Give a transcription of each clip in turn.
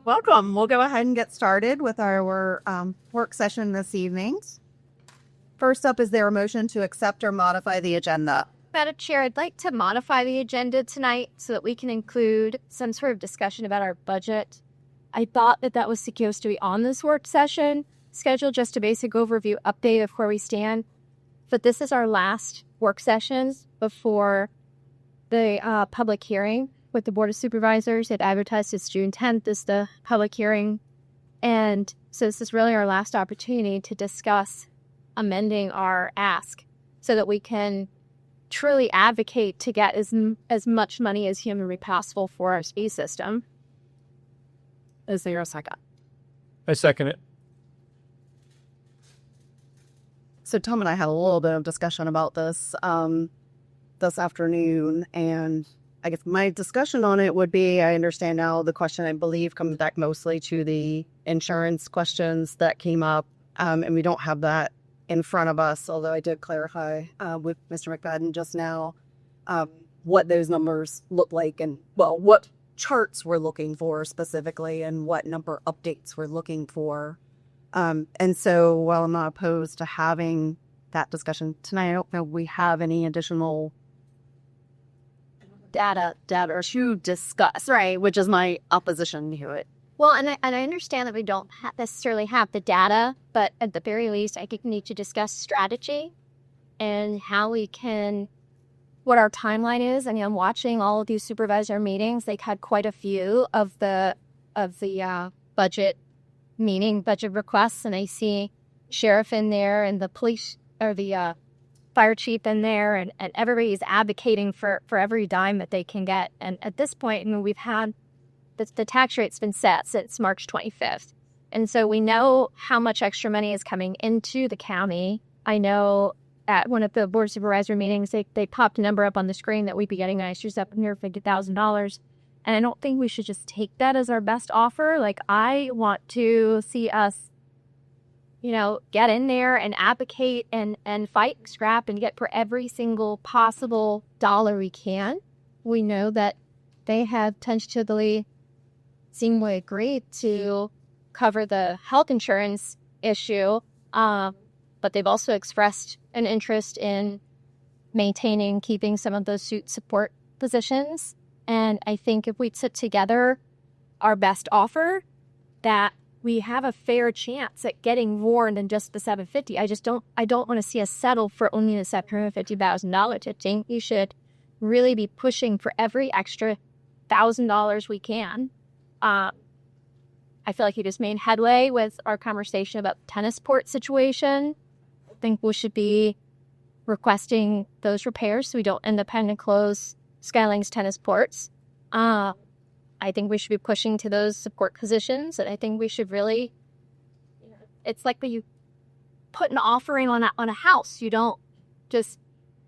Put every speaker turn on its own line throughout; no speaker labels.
Welcome. We'll go ahead and get started with our work session this evening. First up, is there a motion to accept or modify the agenda?
Madam Chair, I'd like to modify the agenda tonight so that we can include some sort of discussion about our budget. I thought that was supposed to be on this work session schedule, just a basic overview update of where we stand. But this is our last work session before the public hearing with the Board of Supervisors. It advertised as June 10th is the public hearing. And so this is really our last opportunity to discuss amending our ask so that we can truly advocate to get as much money as humanly possible for our speed system. Is there a second?
I second it.
So Tom and I had a little bit of discussion about this this afternoon, and I guess my discussion on it would be, I understand now the question, I believe, comes back mostly to the insurance questions that came up, and we don't have that in front of us, although I did clarify with Mr. McFadden just now what those numbers look like and, well, what charts we're looking for specifically and what number updates we're looking for. And so while I'm not opposed to having that discussion tonight, I don't know if we have any additional data to discuss, right, which is my opposition to it.
Well, and I understand that we don't necessarily have the data, but at the very least, I think we need to discuss strategy and how we can, what our timeline is. I mean, I'm watching all of these supervisor meetings. They've had quite a few of the budget requests, and I see sheriff in there and the police or the fire chief in there, and everybody's advocating for every dime that they can get. And at this point, I mean, we've had the tax rate's been set since March 25th. And so we know how much extra money is coming into the county. I know at one of the board supervisor meetings, they popped a number up on the screen that we'd be getting extras up near $50,000. And I don't think we should just take that as our best offer. Like, I want to see us, get in there and advocate and fight, scrap, and get for every single possible dollar we can. We know that they have tentatively seemingly agreed to cover the health insurance issue, but they've also expressed an interest in keeping some of those suit support positions. And I think if we sit together our best offer, that we have a fair chance at getting more than just the $750,000. I don't want to see us settle for only the $750,000. I think you should really be pushing for every extra $1,000 we can. I feel like you just made headway with our conversation about the tennis court situation. I think we should be requesting those repairs so we don't end up having to close Skyling's tennis courts. I think we should be pushing to those support positions, and I think we should really, it's like when you put an offering on a house. You don't just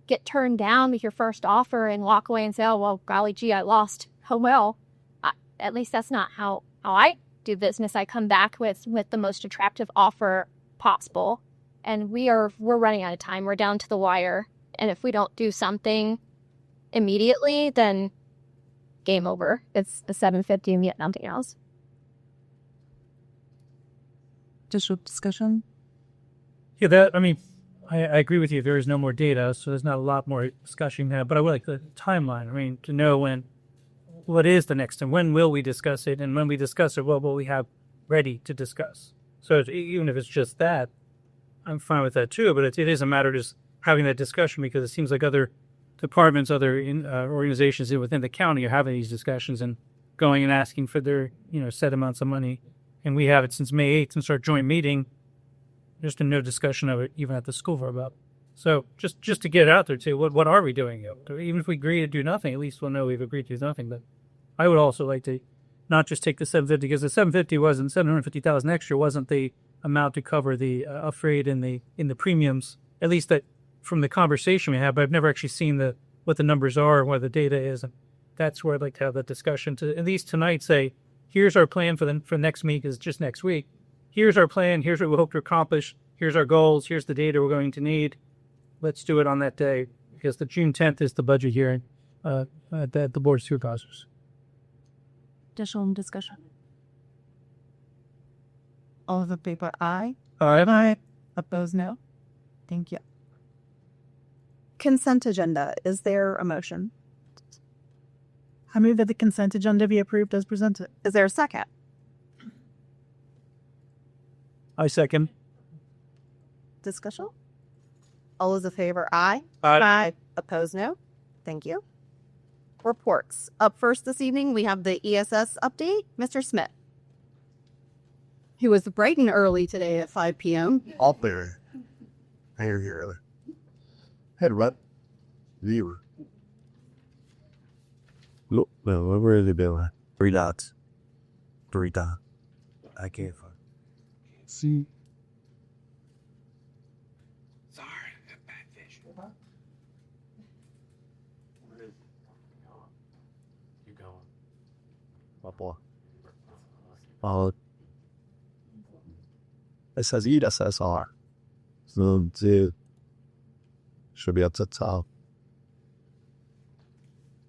get turned down with your first offer and walk away and say, oh, well, golly gee, I lost. Oh, well. At least that's not how I do business. I come back with the most attractive offer possible. And we're running out of time. We're down to the wire. And if we don't do something immediately, then game over. It's the $750 and yet nothing else.
Additional discussion?
Yeah, I agree with you. There is no more data, so there's not a lot more discussion there. But I would like the timeline. To know what is the next, and when will we discuss it, and when we discuss it, what will we have ready to discuss? So even if it's just that, I'm fine with that too. But it is a matter of just having that discussion, because it seems like other departments, other organizations within the county are having these discussions and going and asking for their set amounts of money, and we have it since May 8th, since our joint meeting. There's been no discussion of it even at the school for about. So just to get it out there too, what are we doing? Even if we agree to do nothing, at least we'll know we've agreed to do nothing. But I would also like to not just take the $750,000, because the $750,000 extra wasn't the amount to cover the upgrade in the premiums. At least that from the conversation we had, but I've never actually seen what the numbers are and what the data is. And that's where I'd like to have that discussion to at least tonight say, here's our plan for next week, is just next week. Here's our plan. Here's what we hope to accomplish. Here's our goals. Here's the data we're going to need. Let's do it on that day, because the June 10th is the budget hearing at the Board of Supervisors.
Additional discussion? All those in favor, aye.
Aye.
Opposed, no. Thank you. Consent agenda. Is there a motion? I move that the consent agenda be approved as presented. Is there a second?
I second.
Discussion? All those in favor, aye.
Aye.
Opposed, no. Thank you. Reports. Up first this evening, we have the ESS update. Mr. Smith, who was bright and early today at 5 p.m.
Up there. I hear you earlier. Head what? Viewer. Look, no, where is it been? 3 dots. 3 dots. I can't find. See. Sorry, I got bad vision. You going? My boy. It says ESSR. So, dude. Should be at the top.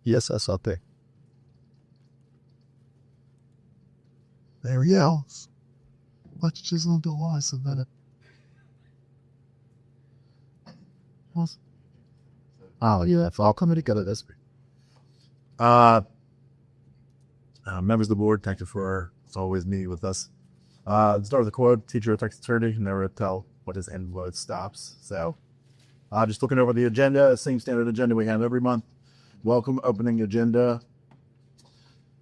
ESS up there. There he is. Let's just on the lines a minute. Oh, yeah, it's all coming together this week. Members of the board, thank you for, as always, meeting with us. Start with the quote, teacher attacks attorney, never tell what his end what stops. So, just looking over the agenda, same standard agenda we have every month. Welcome opening agenda.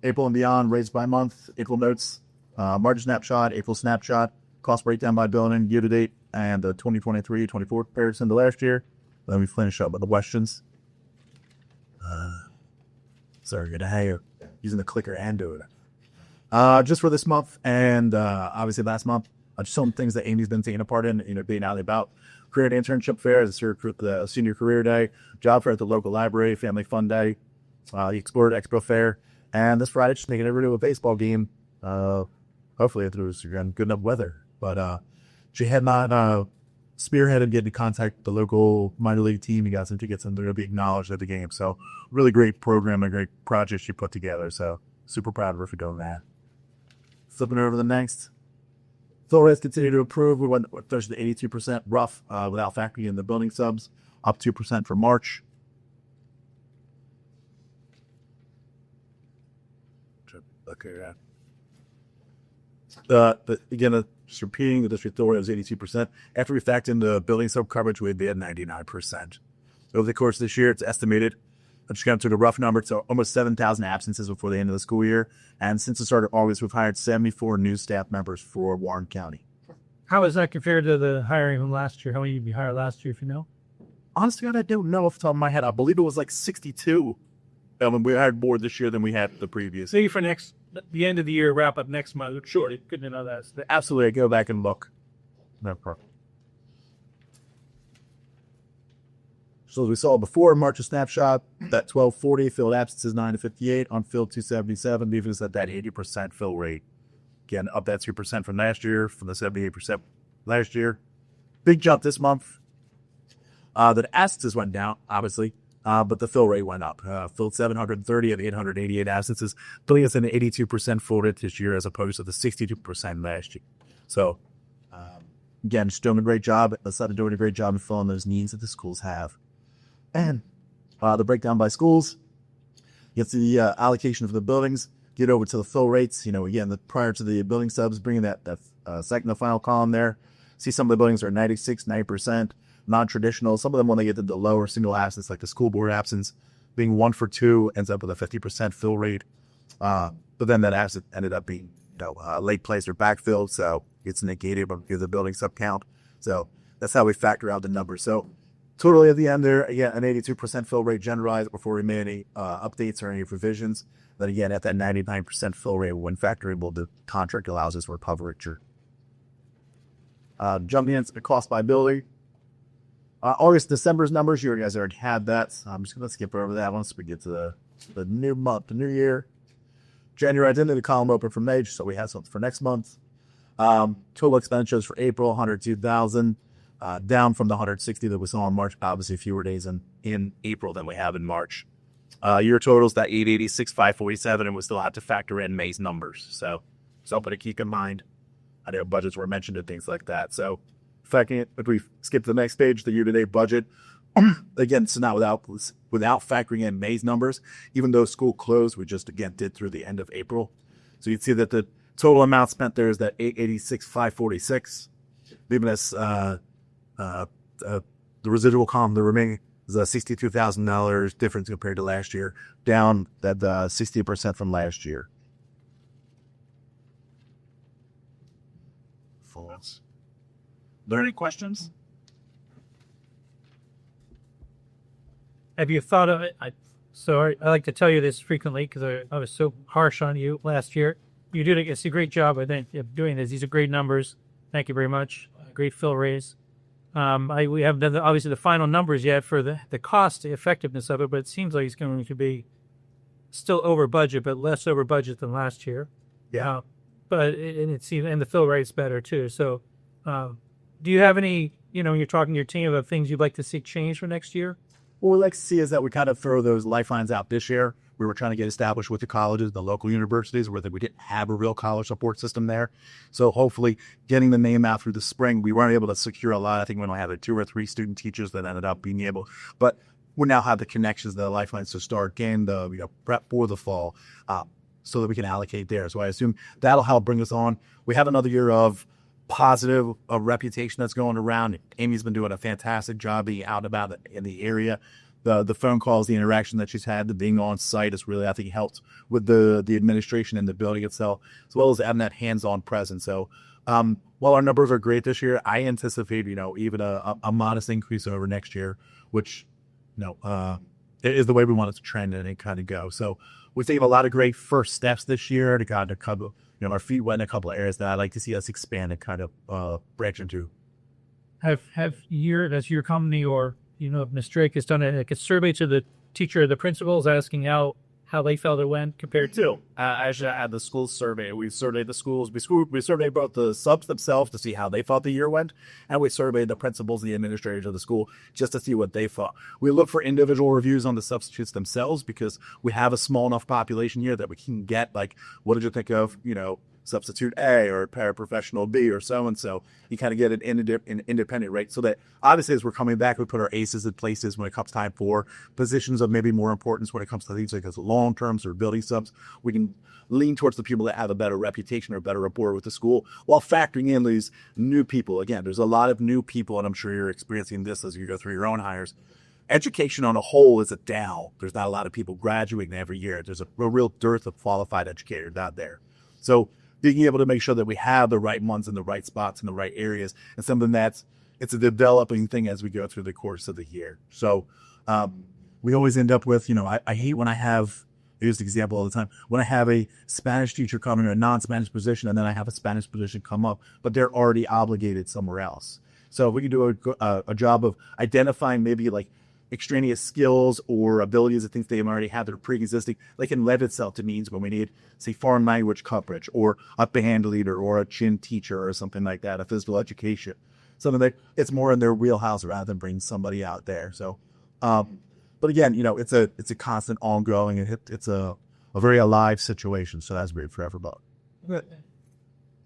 April and beyond, rates by month, April notes, March snapshot, April snapshot, cost breakdown by building, year to date, and the 2023-24 comparison to last year. Then we finish up with the questions. Sorry, good to have using the clicker and do it. Just for this month and obviously last month, just some things that Amy's been taking a part in, being out and about. Career and internship fair, the senior career day, job fair at the local library, family fun day, the Explorer Expo fair, and this Friday, just making everybody to a baseball game. Hopefully, if there was good enough weather. But she had not spearheaded getting to contact the local minor league team. He got some tickets, and they're going to be acknowledged at the game. So, really great program, a great project she put together. So, super proud of her for doing that. Flipping over to the next. Fill rates continue to improve. We went Thursday to 82% rough without factoring in the building subs, up 2% for March. Okay, again, just repeating, the district authority was 82%. After we factor in the building sub coverage, we'd be at 99%. Over the course of this year, it's estimated, I just got to the rough number, so almost 7,000 absences before the end of the school year. And since the start of August, we've hired 74 new staff members for Warren County.
How is that compared to the hiring from last year? How many did you hire last year, if you know?
Honestly, God, I don't know off the top of my head. I believe it was like 62. We hired more this year than we had the previous.
See, for the end of the year, wrap up next month. Sure, good to know that.
Absolutely, I go back and look. No problem. So as we saw before, March snapshot, that 1240, filled absences 9 to 58, unfilled 277, leaving us at that 80% fill rate. Again, up that 3% from last year, from the 78% last year. Big jump this month. The absences went down, obviously, but the fill rate went up. Filled 730 of 888 absences, putting us in an 82% fill rate this year as opposed to the 62% last year. So, again, just doing a great job. Let's doing a great job in filling those needs that the schools have. And the breakdown by schools, you get to the allocation of the buildings, get over to the fill rates. Again, prior to the building subs, bringing that second to final column there. See some of the buildings are 96, 90%, non-traditional. Some of them, when they get to the lower single absence, like the school board absence, being 1 for 2, ends up with a 50% fill rate. But then that absence ended up being late placed or backfilled, so it's negated but give the building sub count. So that's how we factor out the numbers. So totally at the end there, again, an 82% fill rate generalized before we made any updates or any revisions. Then again, at that 99% fill rate, when factorable, the contract allows us for coverage. Jumping into the cost by building. August, December's numbers, you guys already had that. So I'm just going to skip over that once we get to the new month, the new year. January, I didn't leave the column open for May, so we have something for next month. Total expenditures for April, $102,000. Down from the 160 that we saw in March. Obviously, fewer days in April than we have in March. Year totals, that 886, 547, and we still have to factor in May's numbers. So something to keep in mind. I know budgets were mentioned and things like that. So, if we skip to the next page, the year-to-date budget, again, so now without factoring in May's numbers, even though school closed, we just again did through the end of April. So you'd see that the total amount spent there is that $886,546, leaving us the residual column, the remaining is a $62,000 difference compared to last year, down that 60% from last year. False. Are there any questions?
Have you thought of it? I like to tell you this frequently because I was so harsh on you last year. You did a great job, I think, of doing this. These are great numbers. Thank you very much. Great fill raise. We haven't done obviously the final numbers yet for the cost effectiveness of it, but it seems like it's going to be still over budget, but less over budget than last year.
Yeah.
And the fill rate's better too. So, do you have any? When you're talking to your team about things you'd like to see change for next year?
What we'd like to see is that we kind of throw those lifelines out this year. We were trying to get established with the colleges, the local universities, where we didn't have a real college support system there. So hopefully getting the name out through the spring, we weren't able to secure a lot. I think we only had 2 or 3 student teachers that ended up being able, but we now have the connections, the lifelines to start getting the prep for the fall so that we can allocate there. So I assume that'll help bring us on. We have another year of positive reputation that's going around. Amy's been doing a fantastic job being out about it in the area. The phone calls, the interaction that she's had, the being on site has really, I think, helped with the administration and the building itself, as well as having that hands-on presence. So while our numbers are great this year, I anticipate, even a modest increase over next year, which, is the way we want it to trend and kind of go. So we've taken a lot of great first steps this year to kind of cover, our feet wet in a couple of areas that I'd like to see us expand and kind of branch into.
Has your company or Ms. Drake has done a survey to the teacher or the principals asking how they felt it went compared to?
Actually, I had the school survey. We surveyed the schools. We surveyed both the subs themselves to see how they thought the year went, and we surveyed the principals and the administrators of the school just to see what they thought. We look for individual reviews on the substitutes themselves because we have a small enough population here that we can get, what did you think of, substitute A or paraprofessional B or so-and-so. You kind of get an independent rate so that obviously as we're coming back, we put our aces in places when it comes time for positions of maybe more importance when it comes to things like as long-terms or building subs. We can lean towards the people that have a better reputation or better rapport with the school while factoring in these new people. Again, there's a lot of new people, and I'm sure you're experiencing this as you go through your own hires. Education on a whole is a down. There's not a lot of people graduating every year. There's a real dearth of qualified educators out there. So being able to make sure that we have the right ones in the right spots in the right areas and something it's a developing thing as we go through the course of the year. So we always end up with, I hate when I use the example all the time, when I have a Spanish teacher come in a non-Spanish position and then I have a Spanish position come up, but they're already obligated somewhere else. So if we can do a job of identifying maybe extraneous skills or abilities and things they already have that are pre-existing, they can lend itself to means when we need, say, foreign language coverage or a band leader or a chin teacher or something like that, a physical education, something that it's more in their wheelhouse rather than bring somebody out there. So, but again, it's a constant ongoing, and it's a very alive situation. So that's great for everybody. Good.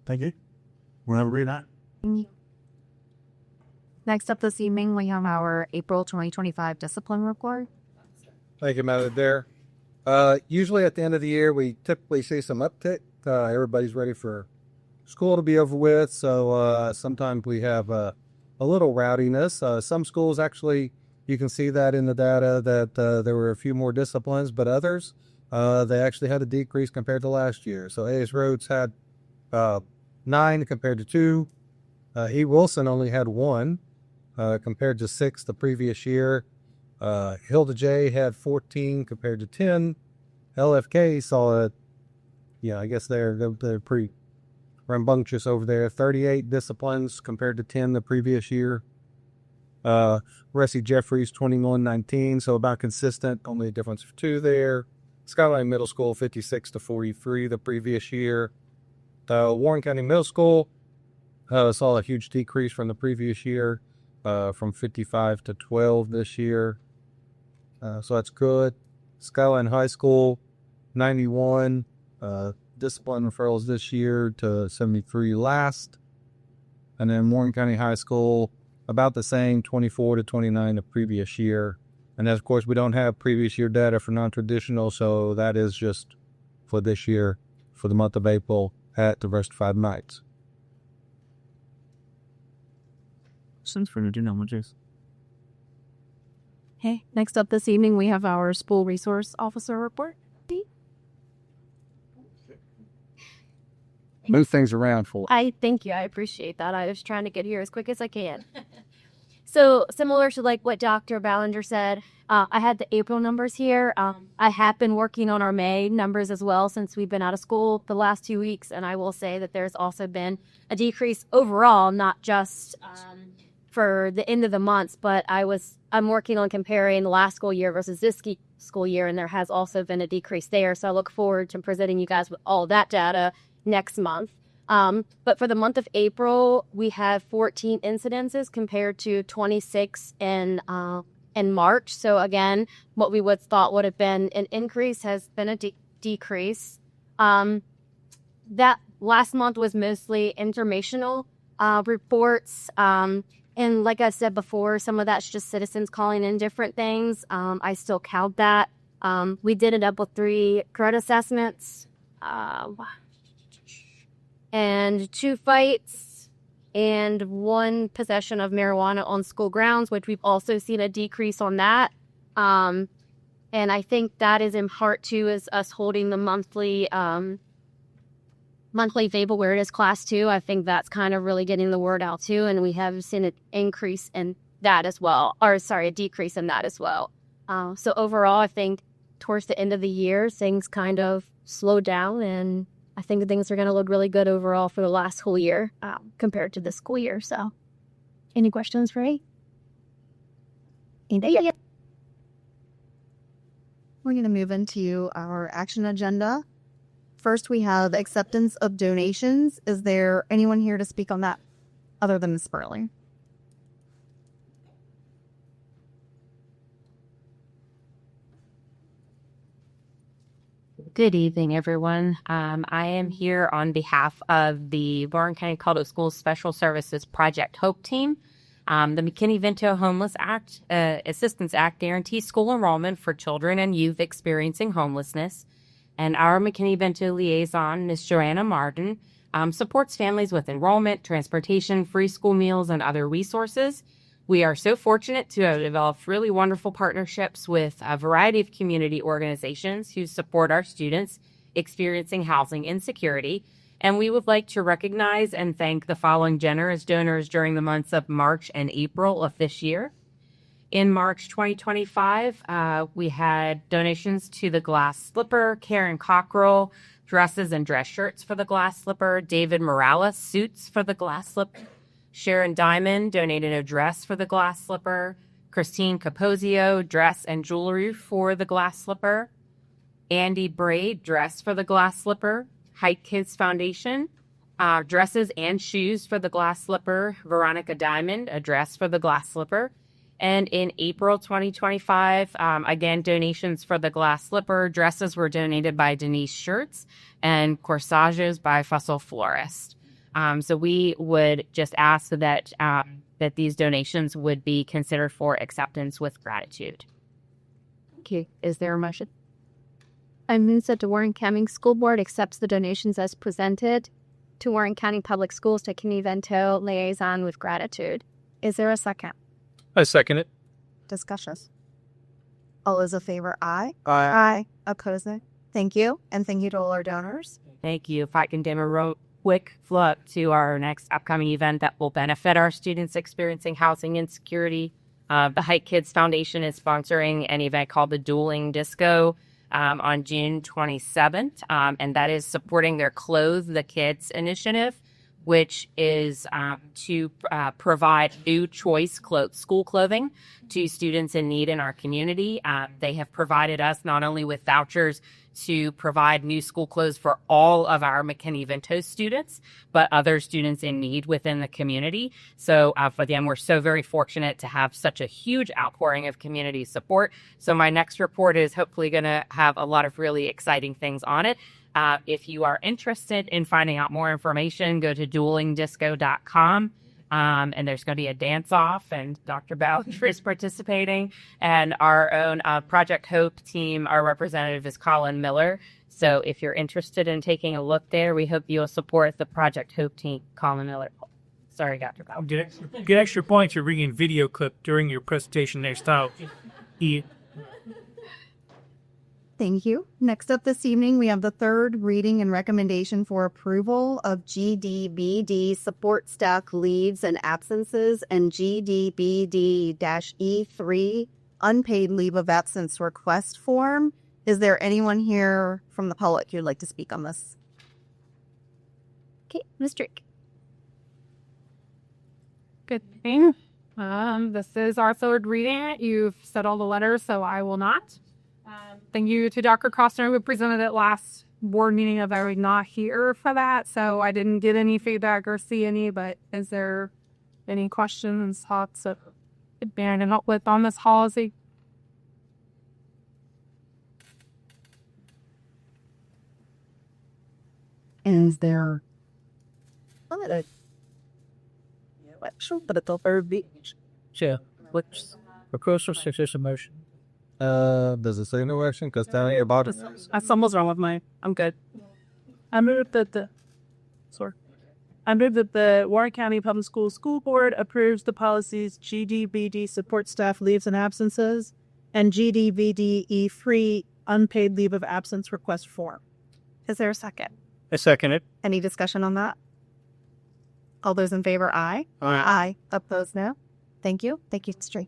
Thank you. We'll have a great night.
Next up this evening, we have our April 2025 discipline report.
Thank you, Madam Chair. Usually at the end of the year, we typically see some uptick. Everybody's ready for school to be over with, so sometimes we have a little rowdiness. Some schools actually, you can see that in the data that there were a few more disciplines, but others, they actually had a decrease compared to last year. So A.S. Rhodes had 9 compared to 2. E. Wilson only had 1. Compared to 6 the previous year. Hilda J had 14 compared to 10. LFK saw I guess they're pretty rambunctious over there. 38 disciplines compared to 10 the previous year. Ressie Jeffries 21-19, so about consistent, only a difference of 2 there. Skyline Middle School 56 to 43 the previous year. Warren County Middle School saw a huge decrease from the previous year. From 55 to 12 this year. So that's good. Skyline High School, 91. discipline referrals this year to 73 last. And then Warren County High School, about the same, 24 to 29 the previous year. And of course, we don't have previous year data for non-traditional, so that is just for this year, for the month of April at diversified nights.
Questions for new numbers?
Okay, next up this evening, we have our school resource officer report.
Move things around for
I thank you. I appreciate that. I was trying to get here as quick as I can. So similar to like what Dr. Ballinger said, I had the April numbers here. I have been working on our May numbers as well since we've been out of school the last 2 weeks. And I will say that there's also been a decrease overall, not just for the end of the months, but I'm working on comparing the last school year versus this school year. And there has also been a decrease there. So I look forward to presenting you guys with all that data next month. But for the month of April, we have 14 incidences compared to 26 in March. So again, what we would thought would have been an increase has been a decrease. That last month was mostly informational reports. And like I said before, some of that's just citizens calling in different things. I still count that. We did it up with 3 credit assessments. And 2 fights and 1 possession of marijuana on school grounds, which we've also seen a decrease on that. And I think that is in part too is us holding the monthly FABLE where it is class 2. I think that's kind of really getting the word out too. And we have seen an increase in that as well, a decrease in that as well. So overall, I think towards the end of the year, things kind of slowed down, and I think that things are going to look really good overall for the last school year compared to this school year. So, any questions for me?
We're going to move into our action agenda. First, we have acceptance of donations. Is there anyone here to speak on that other than Ms. Burley?
Good evening, everyone. I am here on behalf of the Warren County Public Schools Special Services Project Hope Team. The McKinney-Vento Homeless Act, Assistance Act guarantees school enrollment for children and youth experiencing homelessness. And our McKinney-Vento liaison, Ms. Joanna Martin, supports families with enrollment, transportation, free school meals, and other resources. We are so fortunate to have developed really wonderful partnerships with a variety of community organizations who support our students experiencing housing insecurity. And we would like to recognize and thank the following generous donors during the months of March and April of this year. In March 2025, we had donations to the Glass Slipper, Karen Cockrell, dresses and dress shirts for the Glass Slipper, David Morales, suits for the Glass Slipper, Sharon Diamond donated a dress for the Glass Slipper. Christine Capozio, dress and jewelry for the Glass Slipper. Andy Braid, dress for the Glass Slipper. Height Kids Foundation, dresses and shoes for the Glass Slipper. Veronica Diamond, a dress for the Glass Slipper. And in April 2025, again, donations for the Glass Slipper. Dresses were donated by Denise Shirts and corsages by Fussell Florist. So we would just ask that that these donations would be considered for acceptance with gratitude.
Okay, is there a motion? I move that the Warren County School Board accepts the donations as presented to Warren County Public Schools to McKinney-Vento liaison with gratitude. Is there a second?
I second it.
Discussions. All those in favor, aye.
Aye.
Aye. Opposing? Thank you. And thank you to all our donors.
Thank you. If I can demo quick flow to our next upcoming event that will benefit our students experiencing housing insecurity. The Height Kids Foundation is sponsoring an event called the Dueling Disco on June 27th, and that is supporting their Clothe the Kids initiative, which is to provide new choice school clothing to students in need in our community. They have provided us not only with vouchers to provide new school clothes for all of our McKinney-Vento students, but other students in need within the community. So for them, we're so very fortunate to have such a huge outpouring of community support. So my next report is hopefully going to have a lot of really exciting things on it. If you are interested in finding out more information, go to duelingdisco.com. And there's going to be a dance-off, and Dr. Boucher is participating. And our own Project Hope team, our representative is Colin Miller. So if you're interested in taking a look there, we hope you'll support the Project Hope team, Colin Miller. Sorry, Dr. Boucher.
Get extra points for bringing video clip during your presentation next time.
Thank you. Next up this evening, we have the third reading and recommendation for approval of GDBD support staff leaves and absences and GDBD-E3 unpaid leave of absence request form. Is there anyone here from the public who'd like to speak on this?
Okay, Ms. Drake.
Good thing. This is our third reading. You've said all the letters, so I will not. Thank you to Dr. Costner, who presented it last board meeting. I was not here for that, so I didn't get any feedback or see any, but is there any questions, thoughts of bearing up with on this policy?
Is there limited? But it's over beach.
Yeah. Which proposal success motion?
Does it say no action? Because down here about it.
Something's wrong with mine. I'm good. I move that the Warren County Public Schools School Board approves the policies GDBD support staff leaves and absences and GDBD free unpaid leave of absence request form.
Is there a second?
I second it.
Any discussion on that? All those in favor, aye. Aye. Opposed, no. Thank you. Thank you, Straight.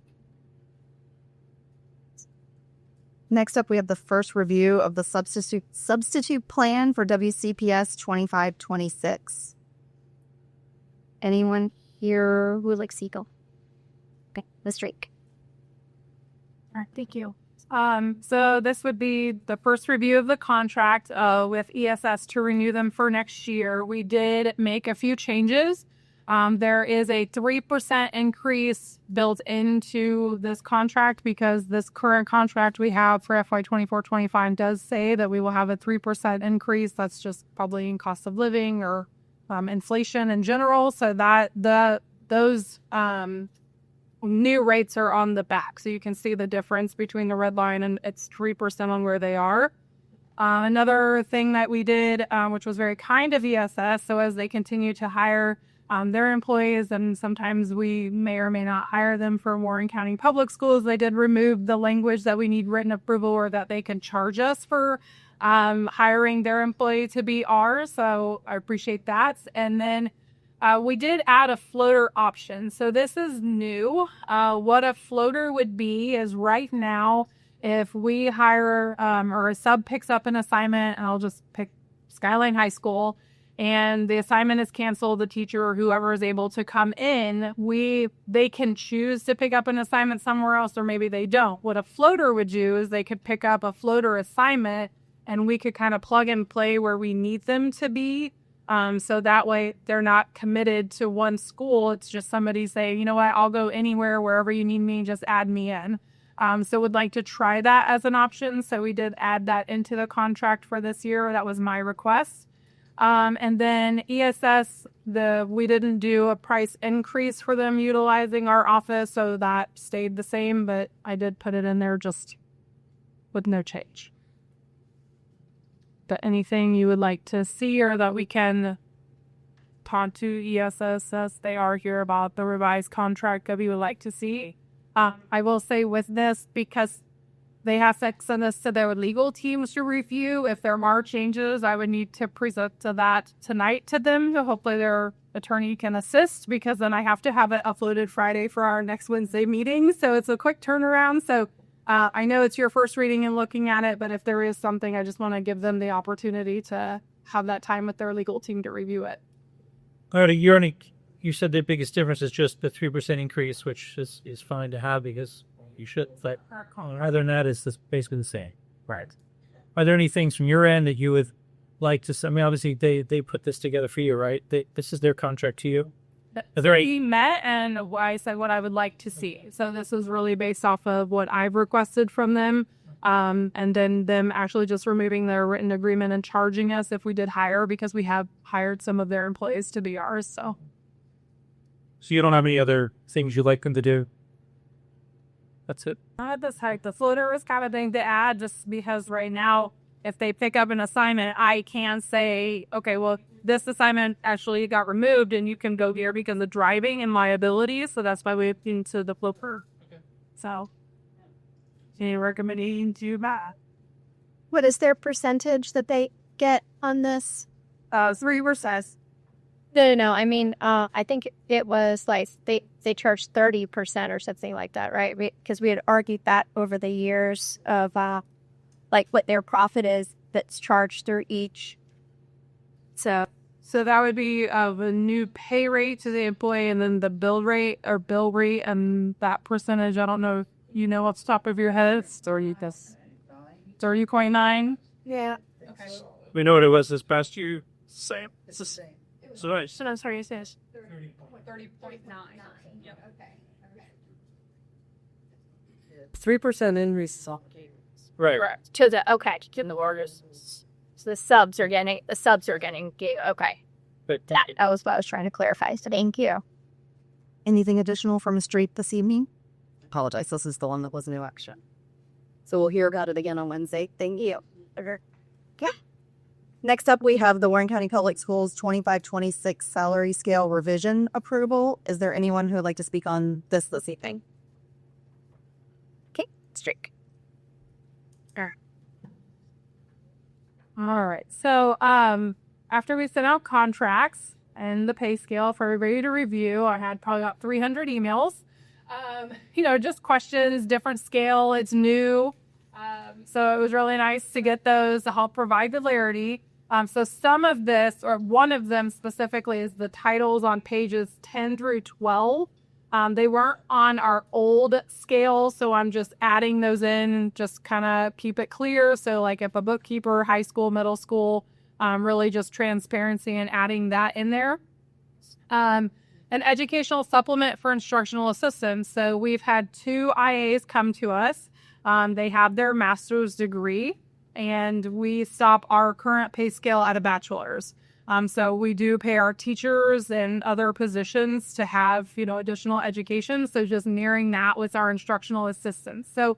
Next up, we have the first review of the substitute plan for WCPS 2526.
Anyone here who would like to go? Okay, Ms. Drake.
All right, thank you. So this would be the first review of the contract with ESS to renew them for next year. We did make a few changes. There is a 3% increase built into this contract because this current contract we have for FY 24-25 does say that we will have a 3% increase. That's just probably in cost of living or inflation in general. So that those new rates are on the back. So you can see the difference between the red line and it's 3% on where they are. Another thing that we did, which was very kind of ESS, so as they continue to hire their employees, and sometimes we may or may not hire them for Warren County Public Schools, they did remove the language that we need written approval or that they can charge us for hiring their employee to be ours. So I appreciate that. And then we did add a floater option. So this is new. What a floater would be is right now, if we hire or a sub picks up an assignment, and I'll just pick Skyline High School, and the assignment is canceled, the teacher or whoever is able to come in, they can choose to pick up an assignment somewhere else, or maybe they don't. What a floater would do is they could pick up a floater assignment and we could kind of plug and play where we need them to be. So that way they're not committed to one school. It's just somebody saying, you know what, I'll go anywhere, wherever you need me, just add me in. So would like to try that as an option. So we did add that into the contract for this year. That was my request. And then ESS, we didn't do a price increase for them utilizing our office, so that stayed the same, but I did put it in there just with no change. But anything you would like to see or that we can talk to ESS as they are here about the revised contract that we would like to see. I will say with this, because they have to send us to their legal teams to review. If there are changes, I would need to present to that tonight to them. So hopefully their attorney can assist, because then I have to have it uploaded Friday for our next Wednesday meeting. So it's a quick turnaround. So I know it's your first reading and looking at it, but if there is something, I just want to give them the opportunity to have that time with their legal team to review it.
You said the biggest difference is just the 3% increase, which is fine to have because you should. But other than that, it's just basically the same. Right. Are there any things from your end that you would like to? I mean, obviously they put this together for you, right? This is their contract to you.
We met and I said what I would like to see. So this is really based off of what I've requested from them. And then them actually just removing their written agreement and charging us if we did hire, because we have hired some of their employees to be ours. So
So you don't have any other things you'd like them to do? That's it.
not this hike. The floater was kind of thing to add, just because right now, if they pick up an assignment, I can say, okay, well, this assignment actually got removed and you can go here because of driving and liability. So that's why we looked into the floater. Okay. So, any recommendation to that?
What is their percentage that they get on this?
3%.
No. I mean, I think it was like they charged 30% or something like that, right? Because we had argued that over the years of like what their profit is that's charged through each. So
that would be a new pay rate to the employee, and then the bill rate, and that percentage. I don't know if you know off the top of your head. 30.9.
yeah.
Okay.
We know what it was this past year. Same. It's the same. So nice.
So I'm sorry, it says 30.9. Yep.
3% in recycling.
Right.
Correct. To the the workers. So the subs are getting okay.
But
That was what I was trying to clarify. So thank you.
Anything additional from the street this evening? Apologize. This is the one that was new action. So we'll hear about it again on Wednesday. Thank you. Okay. Next up, we have the Warren County Public Schools 25-26 salary scale revision approval. Is there anyone who would like to speak on this evening?
Okay, Strick.
All right. So after we sent out contracts and the pay scale for everybody to review, I had probably about 300 emails. Just questions, different scale. It's new. So it was really nice to get those to help provide clarity. So some of this, or one of them specifically, is the titles on pages 10 through 12. They weren't on our old scale, so I'm just adding those in, just kind of keep it clear. So like if a bookkeeper, high school, middle school, really just transparency and adding that in there. An educational supplement for instructional assistants. So we've had 2 IAs come to us. They have their master's degree, and we stop our current pay scale at a bachelor's. So we do pay our teachers and other positions to have, additional education. So just mirroring that with our instructional assistants. So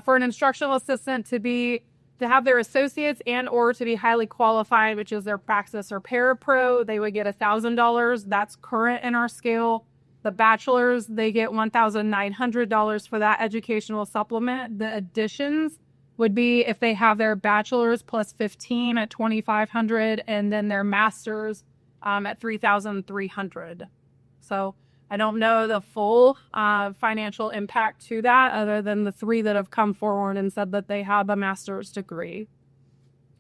for an instructional assistant to have their associates and or to be highly qualified, which is their praxis or parapro, they would get $1,000. That's current in our scale. The bachelors, they get $1,900 for that educational supplement. The additions would be if they have their bachelor's plus 15 at $2,500, and then their master's at $3,300. So I don't know the full financial impact to that, other than the 3 that have come forward and said that they have a master's degree,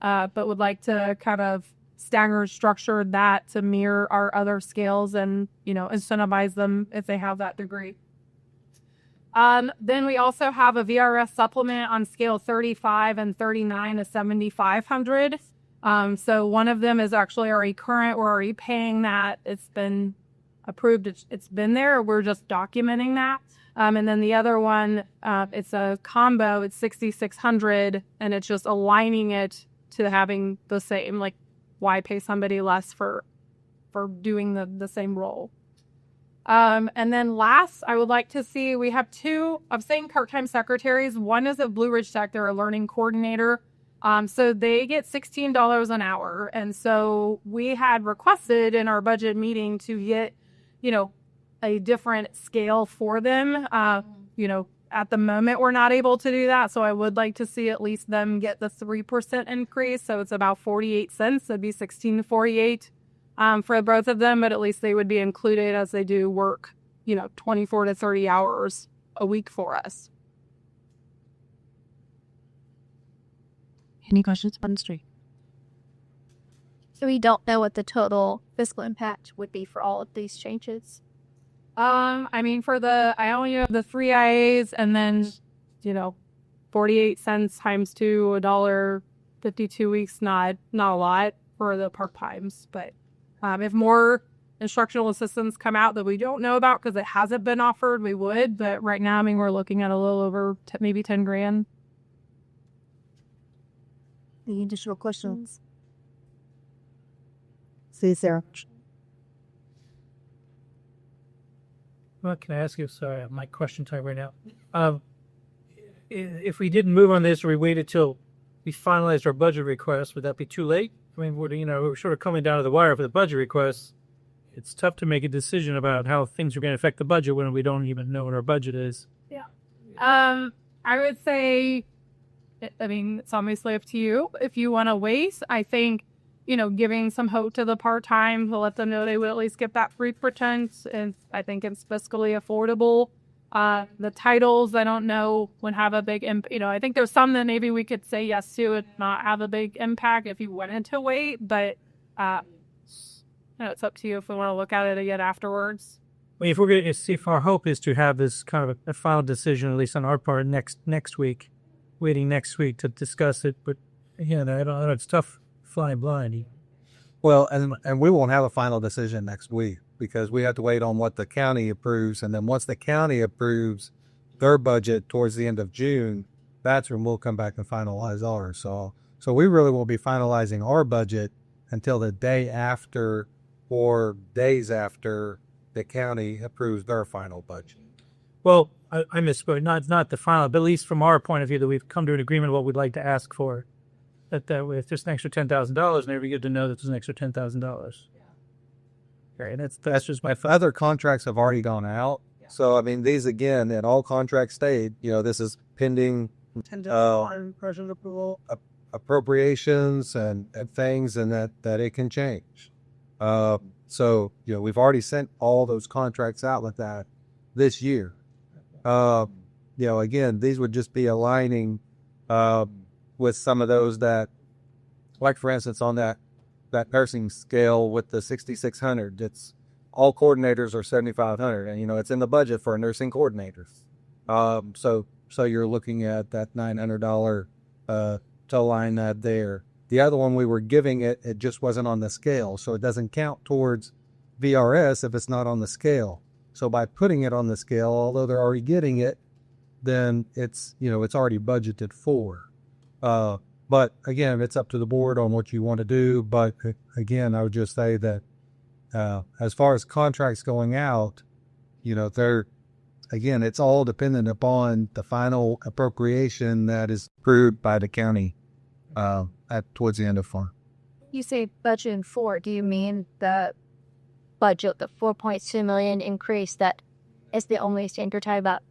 but would like to kind of stagger structure that to mirror our other scales and, incentivize them if they have that degree. Then we also have a VRS supplement on scale 35 and 39 to 7,500. So one of them is actually already current. We're already paying that. It's been approved. It's been there. We're just documenting that. And then the other one, it's a combo. It's 6,600, and it's just aligning it to having the same, like, why pay somebody less for doing the same role. And then last, I would like to see, we have 2 of same part-time secretaries. One is at Blue Ridge Tech. They're a learning coordinator. So they get $16 an hour. And so we had requested in our budget meeting to get, a different scale for them. At the moment, we're not able to do that. So I would like to see at least them get the 3% increase. So it's about 48 cents. That'd be $16.48. For both of them, but at least they would be included as they do work, 24 to 30 hours a week for us.
Any questions on the street?
So we don't know what the total fiscal impact would be for all of these changes.
I only have the 3 IAs, and then, 48 cents times 2, $1.52 weeks, not a lot for the part-times, but if more instructional assistants come out that we don't know about because it hasn't been offered, we would. But right now, we're looking at a little over maybe $10,000.
Any additional questions? See, Sarah.
Well, can I ask you? Sorry, I'm my question time right now. If we didn't move on this, or we waited till we finalized our budget request, would that be too late? I mean, we're sort of coming down to the wire for the budget requests. It's tough to make a decision about how things are going to affect the budget when we don't even know what our budget is.
I would say, I mean, it's obviously up to you. If you want to wait, I think, giving some hope to the part-time to let them know they will at least get that 3%. And I think it's fiscally affordable. The titles, I don't know, would have a big impact. I think there's some that maybe we could say yes to and not have a big impact if you wanted to wait. But it's up to you if we want to look at it again afterwards.
Well, if we're going to see if our hope is to have this kind of a final decision, at least on our part, next week, waiting next week to discuss it. But again, I don't know. It's tough flying blind.
Well, and we won't have a final decision next week because we have to wait on what the county approves. And then once the county approves their budget towards the end of June, that's when we'll come back and finalize ours. So we really won't be finalizing our budget until the day after or days after the county approves their final budget.
Well, I misspoke. Not the final, but at least from our point of view, that we've come to an agreement of what we'd like to ask for. That if there's an extra $10,000, and it'd be good to know that there's an extra $10,000. Okay, and that's just my
Other contracts have already gone out. Yeah. So I mean, these again, in all contracts stayed. This is pending
President approval,
appropriations and things, and that it can change. So we've already sent all those contracts out with that this year. Again, these would just be aligning with some of those that, like for instance, on that nursing scale with the 6,600, it's all coordinators are 7,500, and it's in the budget for nursing coordinators. So you're looking at that $900 to line that there. The other one we were giving it just wasn't on the scale, so it doesn't count towards VRS if it's not on the scale. So by putting it on the scale, although they're already getting it, then it's already budgeted for. But again, it's up to the board on what you want to do. But again, I would just say that as far as contracts going out, it's all dependent upon the final appropriation that is approved by the county towards the end of farm.
You say budget in 4. Do you mean the budget, the $4.2 million increase that is the only thing you're talking about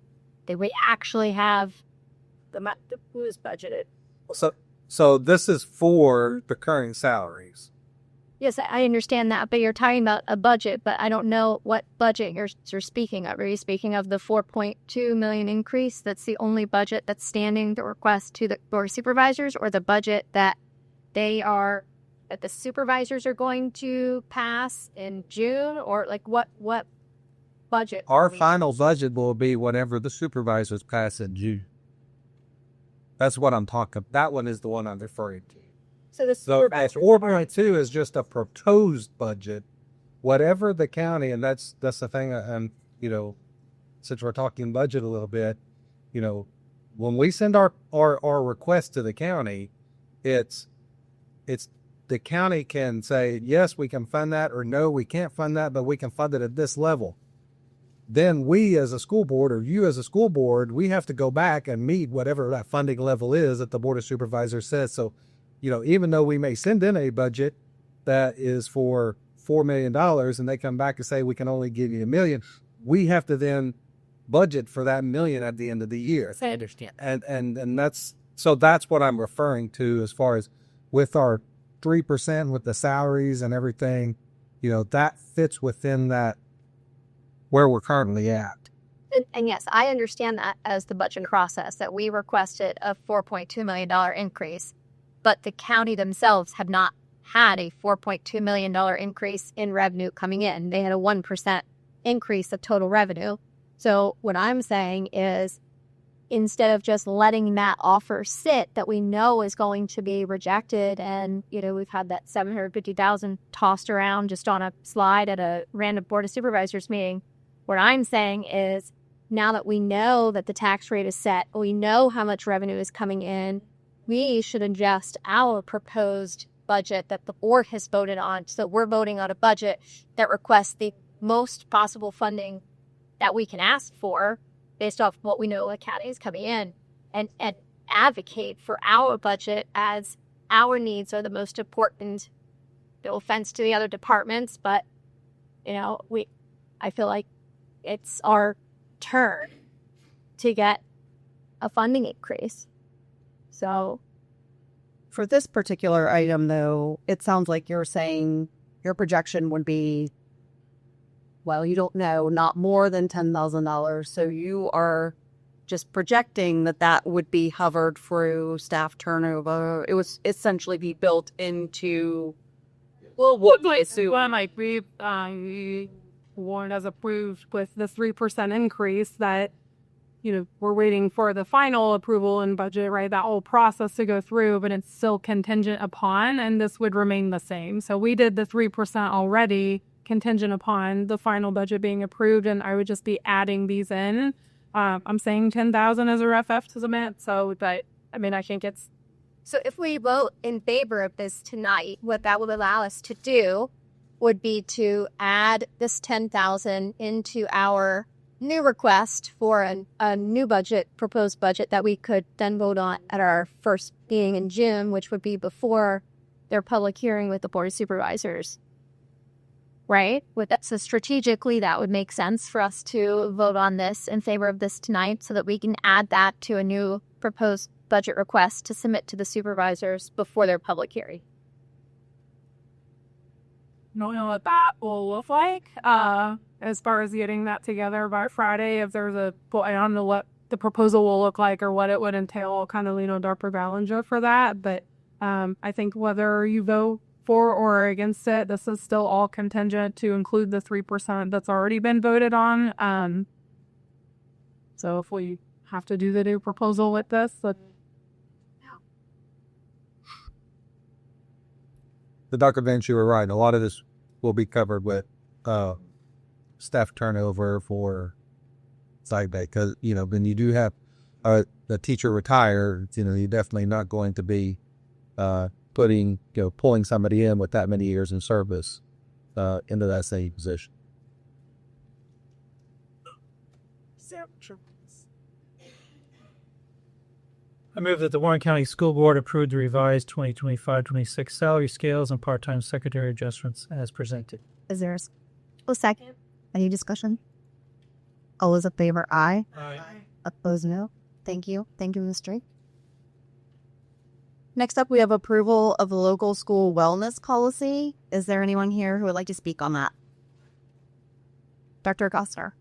that we actually have?
Who is budgeted?
So this is for the current salaries.
Yes, I understand that, but you're talking about a budget, but I don't know what budget you're speaking of. Are you speaking of the $4.2 million increase? That's the only budget that's standing, the request to the board of supervisors, or the budget that that the supervisors are going to pass in June, or like what budget?
Our final budget will be whatever the supervisors pass in June. That's what I'm talking about. That one is the one I'm referring to.
So the
So 4.2 is just a proposed budget. Whatever the county, and that's the thing, and since we're talking budget a little bit, when we send our request to the county, it's the county can say, yes, we can fund that, or no, we can't fund that, but we can fund it at this level. Then we as a school board, or you as a school board, we have to go back and meet whatever that funding level is that the board of supervisors says. So, even though we may send in a budget that is for $4 million and they come back and say, we can only give you $1 million, we have to then budget for that $1 million at the end of the year.
I understand.
And that's what I'm referring to as far as with our 3% with the salaries and everything, that fits within that where we're currently at.
And yes, I understand that as the budget process, that we requested a $4.2 million increase, but the county themselves have not had a $4.2 million increase in revenue coming in. They had a 1% increase of total revenue. So what I'm saying is, instead of just letting that offer sit that we know is going to be rejected, and we've had that $750,000 tossed around just on a slide at a random board of supervisors meeting, what I'm saying is, now that we know that the tax rate is set, we know how much revenue is coming in, we should adjust our proposed budget that the board has voted on. So we're voting on a budget that requests the most possible funding that we can ask for based off what we know Academy is coming in, and advocate for our budget as our needs are the most important. No offense to the other departments, but I feel like it's our turn to get a funding increase. So
For this particular item, though, it sounds like you're saying your projection would be, well, you don't know, not more than $10,000. So you are just projecting that would be hovered through staff turnover. It would essentially be built into, well, what I assume.
One, like we warned as approved with the 3% increase that, we're waiting for the final approval and budget, right? That whole process to go through, but it's still contingent upon, and this would remain the same. So we did the 3% already contingent upon the final budget being approved, and I would just be adding these in. I'm saying 10,000 as a rough estimate. So, but I mean, I think it's.
So if we vote in favor of this tonight, what that would allow us to do would be to add this 10,000 into our new request for a new proposed budget that we could then vote on at our first meeting in June, which would be before their public hearing with the Board of Supervisors. Right? So strategically, that would make sense for us to vote on this in favor of this tonight so that we can add that to a new proposed budget request to submit to the supervisors before their public hearing.
Don't know what that will look like as far as getting that together by Friday. If there's I don't know what the proposal will look like or what it would entail. I'll kind of lean on Dr. Ballinger for that. But I think whether you vote for or against it, this is still all contingent to include the 3% that's already been voted on. So if we have to do the new proposal with this,
The Dr. Bench, you were right. A lot of this will be covered with staff turnover for site day because, when you do have the teacher retire, you're definitely not going to be pulling somebody in with that many years in service into that same position.
I move that the Warren County School Board approve the revised 2025-26 salary scales and part-time secretary adjustments as presented.
Is there a second? Any discussion? All those in favor, aye.
Aye.
Opposed, no. Thank you. Thank you, Ms. Drake. Next up, we have approval of the local school wellness policy. Is there anyone here who would like to speak on that? Dr. Costner.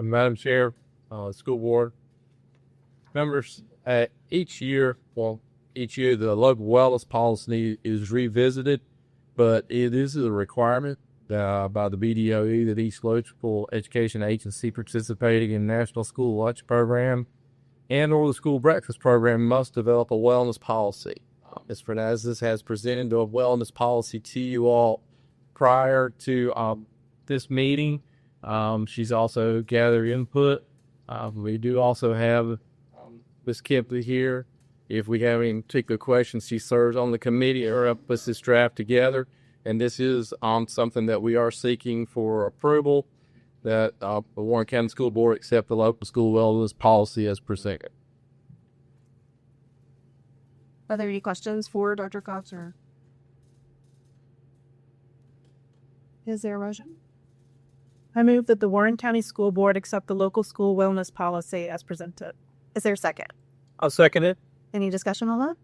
Madam Chair, school board members, each year the local wellness policy is revisited, but it is a requirement by the BDOE that each local education agency participating in the National School Lunch Program and or the school breakfast program must develop a wellness policy. Ms. Fernandez has presented a wellness policy to you all prior to this meeting. She's also gathered input. We do also have Ms. Kipley here. If we have any particular questions, she serves on the committee or puts this draft together. And this is something that we are seeking for approval, that the Warren County School Board accept the local school wellness policy as presented.
Are there any questions for Dr. Costner? Is there a motion?
I move that the Warren County School Board accept the local school wellness policy as presented.
Is there a second?
I'll second it.
Any discussion on that?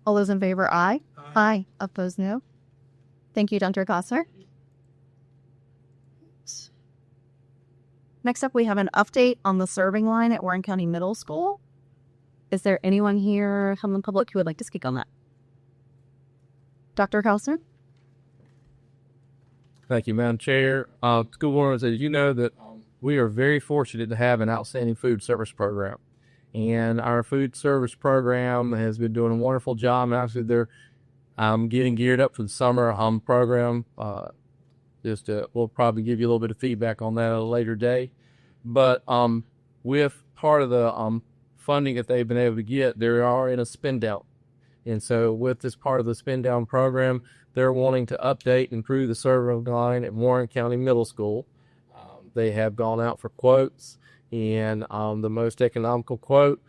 All those in favor, aye. Aye. Opposed, no. Thank you, Dr. Costner. Next up, we have an update on the serving line at Warren County Middle School. Is there anyone here from the public who would like to speak on that? Dr. Costner?
Thank you, Madam Chair. School board, as you know, that we are very fortunate to have an outstanding food service program. And our food service program has been doing a wonderful job. Actually, they're getting geared up for the summer program. We'll probably give you a little bit of feedback on that at a later day. But with part of the funding that they've been able to get, they are in a spend down. And so with this part of the spend down program, they're wanting to update and improve the server line at Warren County Middle School. They have gone out for quotes, and the most economical quote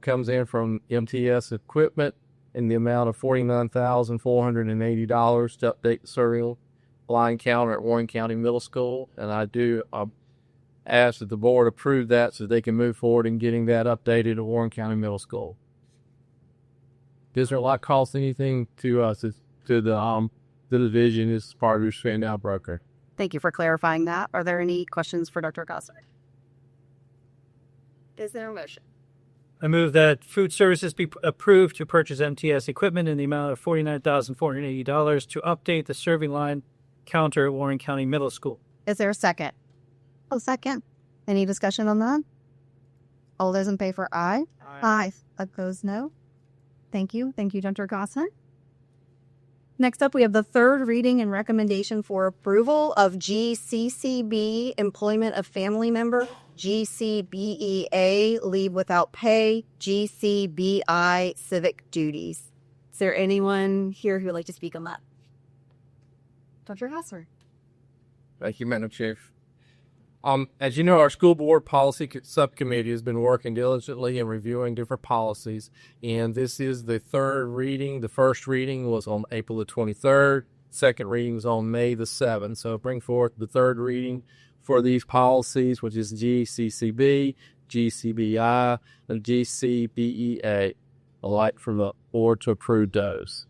comes in from MTS Equipment in the amount of $49,480 to update the server line counter at Warren County Middle School. And I do ask that the board approve that so they can move forward in getting that updated at Warren County Middle School. Does it not cost anything to us, to the division as part of your spend out broker?
Thank you for clarifying that. Are there any questions for Dr. Costa?
Is there a motion?
I move that food services be approved to purchase MTS equipment in the amount of $49,480 to update the serving line counter at Warren County Middle School.
Is there a second?
Oh, second.
Any discussion on that? All those in favor, aye. Aye. Opposed, no. Thank you. Thank you, Dr. Gossen. Next up, we have the third reading and recommendation for approval of GCCB, Employment of Family Member, GCBEA, Leave Without Pay, GCBI, Civic Duties. Is there anyone here who would like to speak on that? Dr. Hosser.
Thank you, Madam Chief. As you know, our school board policy subcommittee has been working diligently and reviewing different policies, and this is the third reading. The first reading was on April the 23rd. Second reading was on May the 7th. So bring forth the third reading for these policies, which is GCCB, GCBI, and GCBEA. I'd like for the board to approve those.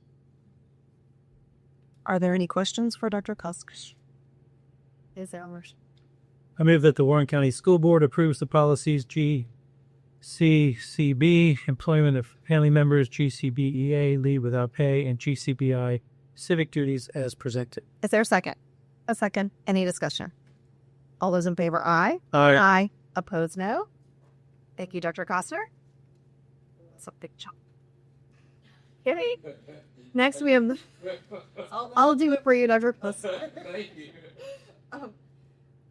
Are there any questions for Dr. Kusk? Is there a motion?
I move that the Warren County School Board approves the policies GCCB, Employment of Family Members, GCBEA, Leave Without Pay, and GCBI, Civic Duties as presented.
Is there a second? A second. Any discussion? All those in favor, aye.
Aye.
Aye. Opposed, no. Thank you, Dr. Koster. That's a big chunk. Okay. Next, we have... I'll do it for you, Dr. Koster.
Thank you.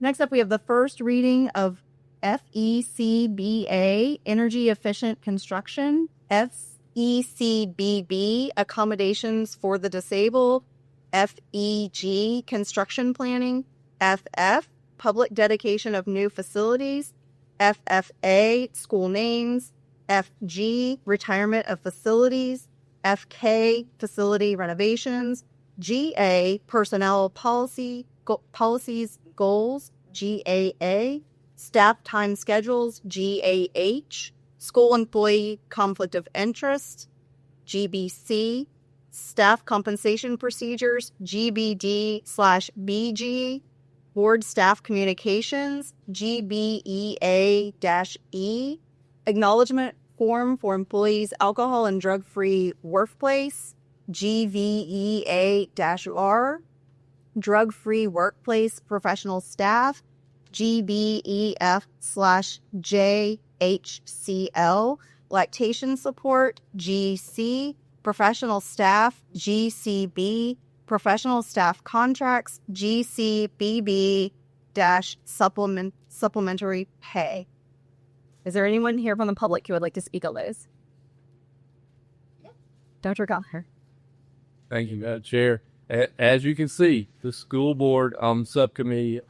Next up, we have the first reading of FECBA, Energy Efficient Construction, FECBB, Accommodations for the Disabled, FEG, Construction Planning, FF, Public Dedication of New Facilities, FFA, School Names, FG, Retirement of Facilities, FK, Facility Renovations, GA, Personnel Policies, Goals, GAA, Staff Time Schedules, GAH, School Employee Conflict of Interest, GBC, Staff Compensation Procedures, GBD/BG, Board Staff Communications, GBEA-E, Acknowledgement Form for Employees Alcohol and Drug-Free Workplace, GVEA-R, Drug-Free Workplace Professional Staff, GBEF/JHCL, Lactation Support, GC, Professional Staff, GCB, Professional Staff Contracts, GCBB-Supplementary Pay. Is there anyone here from the public who would like to speak on those? Dr. Gallagher.
Thank you, Madam Chair. As you can see, the school board subcommittee,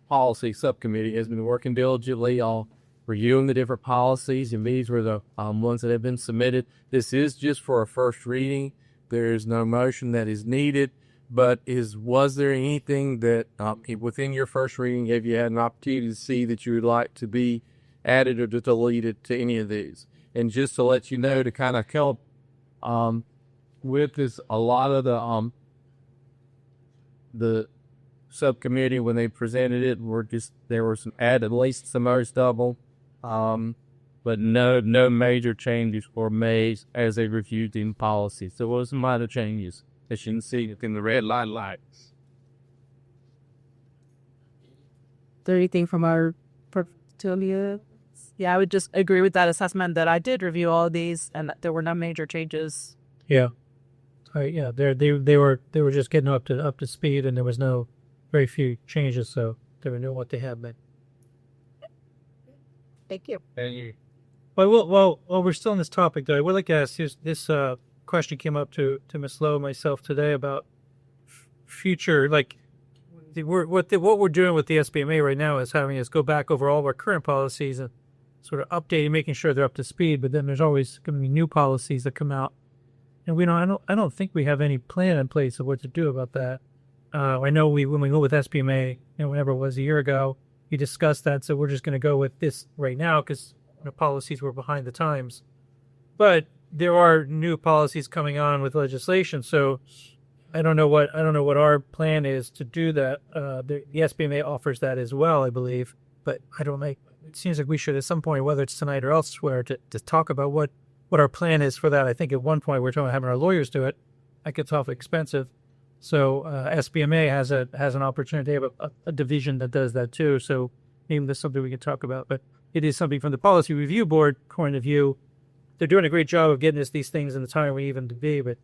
policy subcommittee has been working diligently on reviewing the different policies, and these were the ones that have been submitted. This is just for a first reading. There is no motion that is needed, but was there anything that within your first reading, have you had an opportunity to see that you would like to be added or deleted to any of these? And just to let you know, to kind of help with this, a lot of the subcommittee, when they presented it, there were some added, at least some most of them, but no major changes were made as they reviewed the policy. So there was some minor changes, as you can see within the red line lights.
Is there anything from our portfolio? Yeah, I would just agree with that assessment that I did review all of these and that there were no major changes.
Yeah. All right, yeah, they were just getting up to speed, and there was no very few changes, so they know what they have been.
Thank you.
And you,
Well, we're still on this topic, though. I would like to ask this question came up to Ms. Lowe and myself today about future, like what we're doing with the SBMA right now is having us go back over all of our current policies and sort of updating, making sure they're up to speed. But then there's always going to be new policies that come out, and I don't think we have any plan in place of what to do about that. I know when we go with SBMA, whenever it was a year ago, we discussed that. So we're just going to go with this right now because policies were behind the times. But there are new policies coming on with legislation, so I don't know what our plan is to do that. The SBMA offers that as well, I believe, but I don't make. It seems like we should at some point, whether it's tonight or elsewhere, to talk about what our plan is for that. I think at one point we're talking about having our lawyers do it. That gets awfully expensive. So SBMA has an opportunity to have a division that does that too. So maybe that's something we can talk about. But it is something from the Policy Review Board point of view. They're doing a great job of getting us these things in the time we even to be. But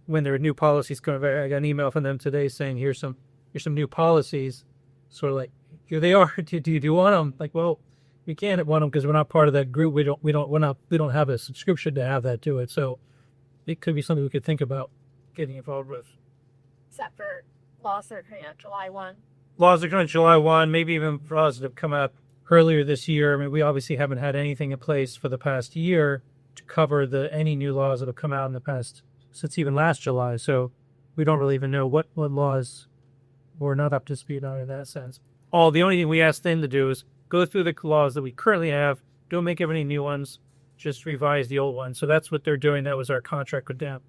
when there are new policies coming, I got an email from them today saying here's some new policies. Sort of like, here they are. Do you want them? Like, well, we can't want them because we're not part of that group. We don't have a subscription to have that to it. So it could be something we could think about getting involved with.
Except for laws that are coming out July 1.
Laws are coming out July 1, maybe even laws that have come out earlier this year. I mean, we obviously haven't had anything in place for the past year to cover any new laws that have come out in the past since even last July. So we don't really even know what laws we're not up to speed on in that sense. The only thing we ask them to do is go through the laws that we currently have, don't make any new ones, just revise the old ones. So that's what they're doing. That was our contract with them.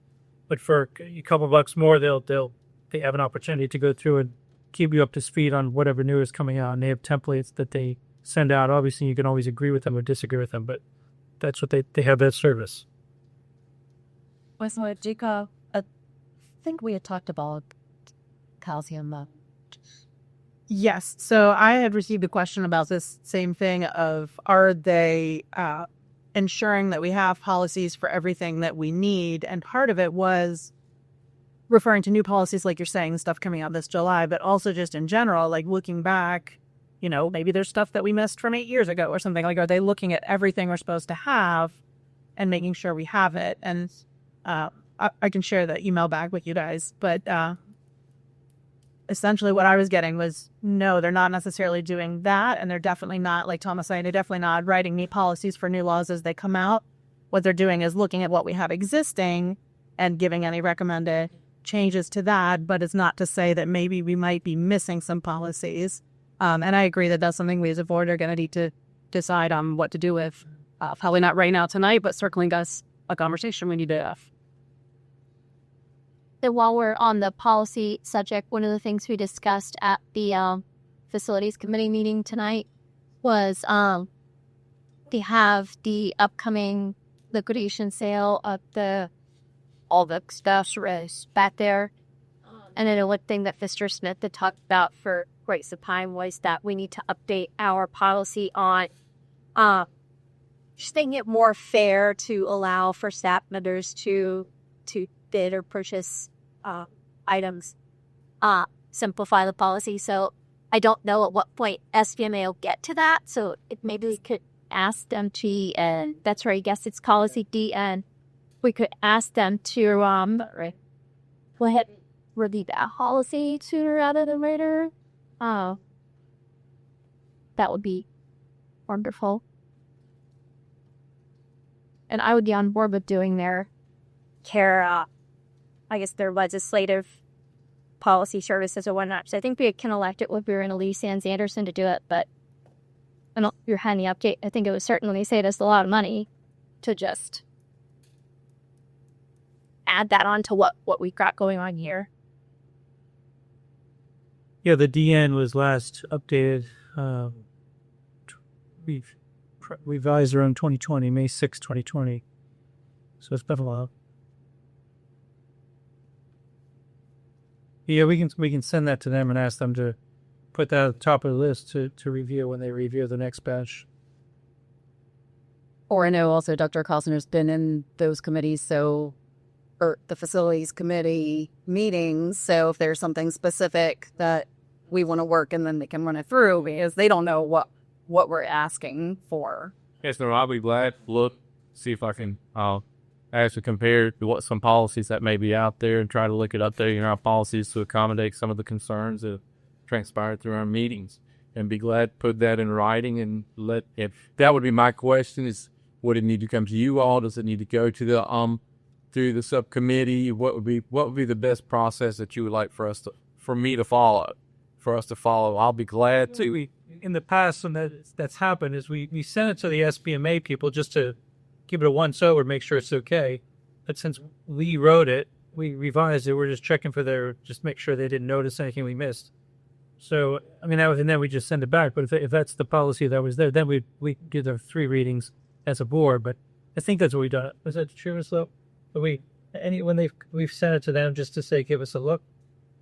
But for a couple bucks more, they have an opportunity to go through and keep you up to speed on whatever new is coming out. And they have templates that they send out. Obviously, you can always agree with them or disagree with them, but that's what they have that service.
So, Jacob, I think we had talked about calcium.
Yes. So I had received a question about this same thing of, are they ensuring that we have policies for everything that we need? And part of it was referring to new policies, like you're saying, stuff coming out this July, but also just in general, like looking back, maybe there's stuff that we missed from 8 years ago or something. Like, are they looking at everything we're supposed to have and making sure we have it? And I can share the email back with you guys, but essentially what I was getting was, no, they're not necessarily doing that. And they're definitely not, like Thomas saying, they're definitely not writing new policies for new laws as they come out. What they're doing is looking at what we have existing and giving any recommended changes to that. But it's not to say that maybe we might be missing some policies. And I agree that that's something we as a board are going to need to decide on what to do with. Probably not right now tonight, but certainly that's a conversation we need to have.
Then while we're on the policy subject, one of the things we discussed at the facilities committee meeting tonight was they have the upcoming liquidation sale of all the stuff back there. And then one thing that Mr. Smith had talked about for quite some time was that we need to update our policy on just making it more fair to allow for staff members to bid or purchase items, simplify the policy. So I don't know at what point SBMA will get to that. So maybe we could ask them to, and that's right, I guess it's policy D, and we could ask them to go ahead and review that policy sooner rather than later. That would be wonderful. And I would be on board with doing their their legislative policy services or whatnot. So I think we can elect it if we were in Elise Sands Anderson to do it, but I don't know if you're handing update. I think it would certainly save us a lot of money to just add that on to what we've got going on here.
Yeah, the DN was last updated. We've revised around 2020, May 6, 2020. So it's been a while. Yeah, we can send that to them and ask them to put that at the top of the list to review when they review the next batch.
Or I know also Dr. Cosner's been in those committees, or the facilities committee meetings. So if there's something specific that we want to work, and then they can run it through because they don't know what we're asking for.
Yes, no, I'll be glad to look, see if I can actually compare to what some policies that may be out there and try to look at updating our policies to accommodate some of the concerns that transpired through our meetings, and be glad to put that in writing and if that would be my question is, would it need to come to you all? Does it need to go to the through the subcommittee? What would be the best process that you would like for us to follow? I'll be glad to.
In the past, when that's happened, is we sent it to the SBMA people just to give it a once over, make sure it's okay. But since we wrote it, we revised it. We're just checking for just make sure they didn't notice anything we missed. So, I mean, and then we just send it back. But if that's the policy that was there, then we give the 3 readings as a board. But I think that's what we done. Was that true, Ms. Lowe? But we've sent it to them just to say, give us a look.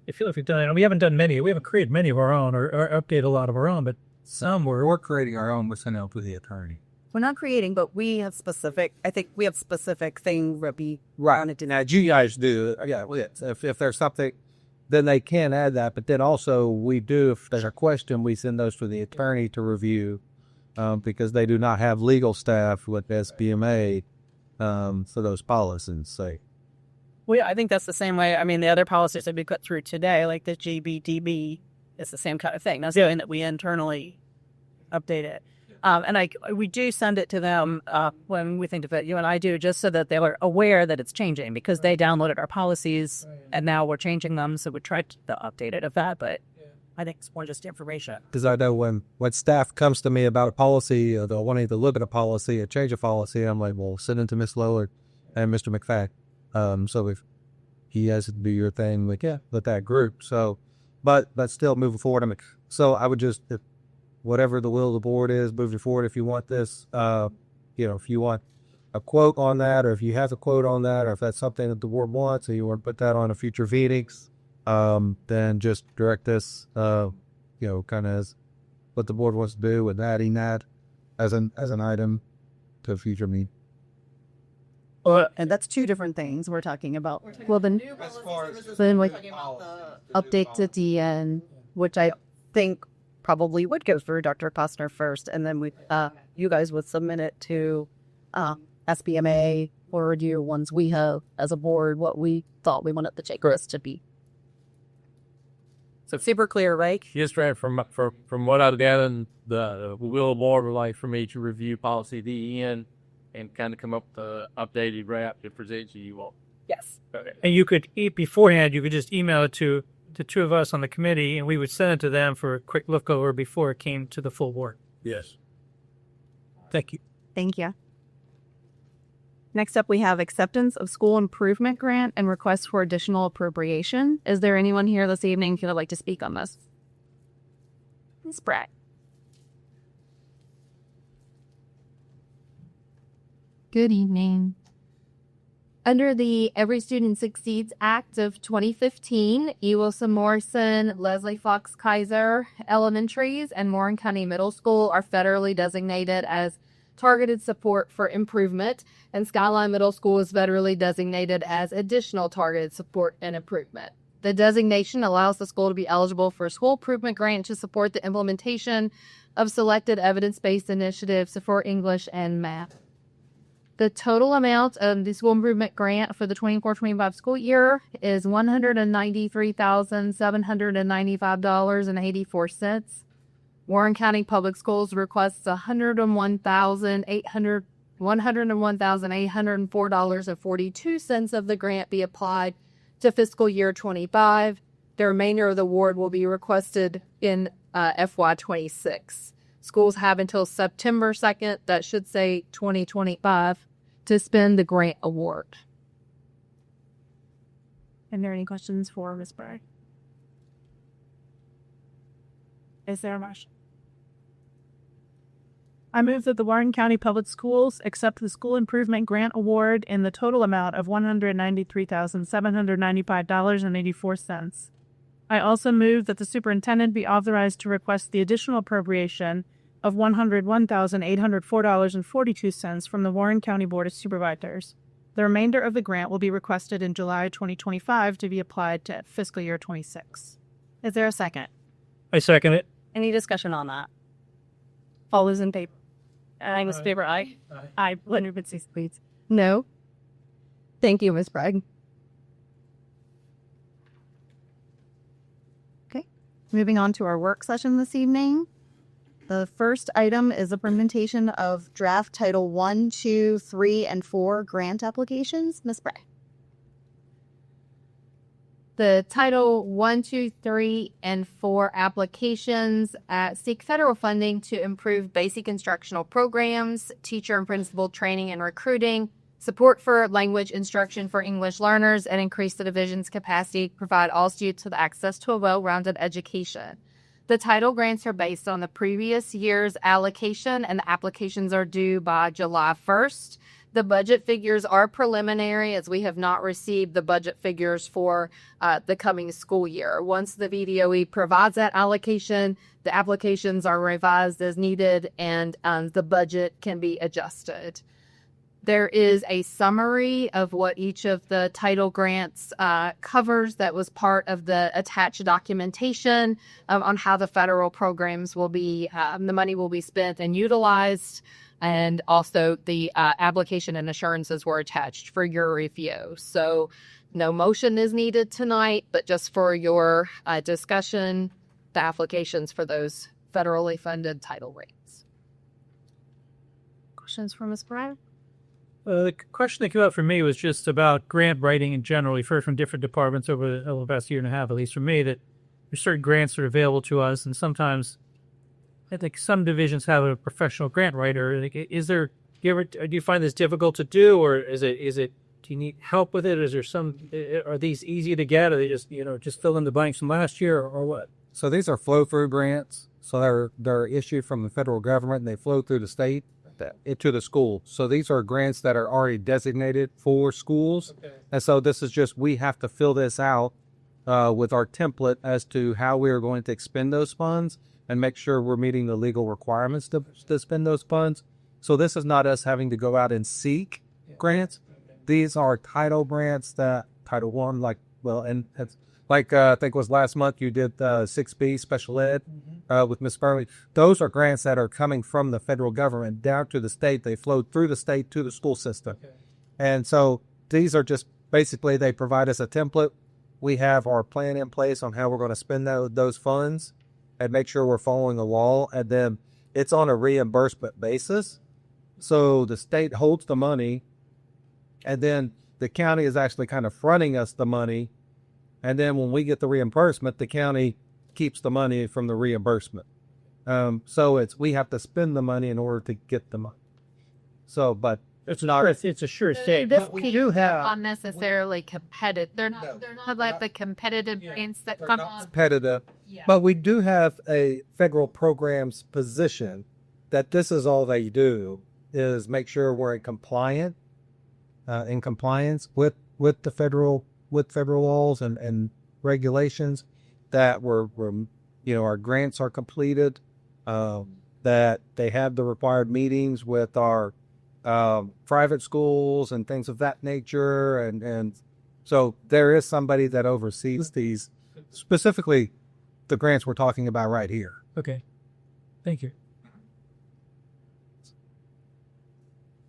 I feel like we've done it. And we haven't done many. We haven't created many of our own or updated a lot of our own, but some
We're creating our own with help with the attorney.
We're not creating, but we have specific things that we
Right. Now, you guys do. Yeah. Well, yes. If there's something, then they can add that. But then also we do, if there's a question, we send those to the attorney to review because they do not have legal staff with SBMA for those policies. So.
Well, yeah, I think that's the same way. I mean, the other policies that we put through today, like the GBDB, is the same kind of thing. That's something that we internally update it. And we do send it to them when we think of it, you and I do, just so that they are aware that it's changing because they downloaded our policies and now we're changing them. So we tried to update it of that, but I think it's more just information.
Because I know when staff comes to me about a policy, or they'll want to look at a policy or change a policy, I'm like, well, send it to Miss Lillard and Mr. McFadden. So if he has to do your thing, with that group. So, but still moving forward. So I would just, whatever the will of the board is moving forward, if you want this, if you want a quote on that, or if you have a quote on that, or if that's something that the board wants, or you want to put that on a future meetings, then just direct this, kind of as what the board wants to do with adding that as an item to a future meeting.
and that's 2 different things we're talking about. Well, the new then we update to DN, which I think probably would go through Dr. Costner first, and then you guys would submit it to SBMA for review once we have, as a board, what we thought we wanted the checklist to be.
So super clear, right?
Yes, right. From what I've gathered, the will of the board would like for me to review policy DEN and kind of come up with the updated draft to present to you all.
Yes.
Okay.
And you could beforehand, you could just email it to the 2 of us on the committee, and we would send it to them for a quick look over before it came to the full board.
Yes.
Thank you.
Thank you. Next up, we have acceptance of school improvement grant and request for additional appropriation. Is there anyone here this evening who would like to speak on this? Ms. Brett.
Good evening. Under the Every Student Succeeds Act of 2015, Ewilson Morrison, Leslie Fox Kaiser Elementaries, and Warren County Middle School are federally designated as targeted support for improvement, and Skyline Middle School is federally designated as additional targeted support and improvement. The designation allows the school to be eligible for a school improvement grant to support the implementation of selected evidence-based initiatives for English and math. The total amount of the school improvement grant for the 24-25 school year is $193,795.84. Warren County Public Schools requests $101,804.42 of the grant be applied to fiscal year 25. The remainder of the award will be requested in FY26. Schools have until September 2nd, that should say 2025, to spend the grant award.
Are there any questions for Ms. Bragg? Is there a motion? I move that the Warren County Public Schools accept the School Improvement Grant Award in the total amount of $193,795.84. I also move that the superintendent be authorized to request the additional appropriation of $101,804.42 from the Warren County Board of Supervisors. The remainder of the grant will be requested in July 2025 to be applied to fiscal year 26. Is there a second?
I second it.
Any discussion on that? All those in favor? I was favor aye. Aye. Leonard Bitsy, please.
No. Thank you, Ms. Bragg. Okay. Moving on to our work session this evening. The first item is implementation of draft Title 1, 2, 3, and 4 grant applications. Ms. Bragg.
The Title 1, 2, 3, and 4 applications seek federal funding to improve basic instructional programs, teacher and principal training and recruiting, support for language instruction for English learners, and increase the division's capacity to provide all students with access to a well-rounded education. The title grants are based on the previous year's allocation, and the applications are due by July 1st. The budget figures are preliminary, as we have not received the budget figures for the coming school year. Once the VDOE provides that allocation, the applications are revised as needed, and the budget can be adjusted. There is a summary of what each of the title grants covers that was part of the attached documentation on how the federal programs will be, the money will be spent and utilized. And also the application and assurances were attached for your review. So no motion is needed tonight, but just for your discussion, the applications for those federally funded title rates.
Questions for Ms. Bragg?
The question that came up for me was just about grant writing in general. We've heard from different departments over the past year and a half, at least for me, that there's certain grants that are available to us, and sometimes I think some divisions have a professional grant writer. Like, do you find this difficult to do, or is it? Do you need help with it? Is there are these easy to get? Are they just fill in the blanks from last year, or what?
So these are flow-through grants. So they're issued from the federal government, and they flow through the state into the school. So these are grants that are already designated for schools. Okay. And so this is just, we have to fill this out with our template as to how we are going to expend those funds and make sure we're meeting the legal requirements to spend those funds. So this is not us having to go out and seek grants. These are title grants that Title One, I think it was last month you did 6B special ed with Ms. Burley. Those are grants that are coming from the federal government down to the state. They flow through the state to the school system. Okay. And so these are just basically, they provide us a template. We have our plan in place on how we're going to spend those funds and make sure we're following the law. And then it's on a reimbursement basis. So the state holds the money, and then the county is actually kind of fronting us the money. And then when we get the reimbursement, the county keeps the money from the reimbursement. So we have to spend the money in order to get the money. So, but
it's a sure thing.
This
we do have
unnecessarily competitive. They're not like the competitive grants that come on.
Competitive.
Yeah.
But we do have a federal programs position that this is all they do, is make sure we're in compliance with the federal laws and regulations, that our grants are completed, that they have the required meetings with our private schools and things of that nature. And so there is somebody that oversees these, specifically the grants we're talking about right here.
Okay. Thank you.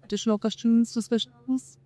Additional questions, suspicions?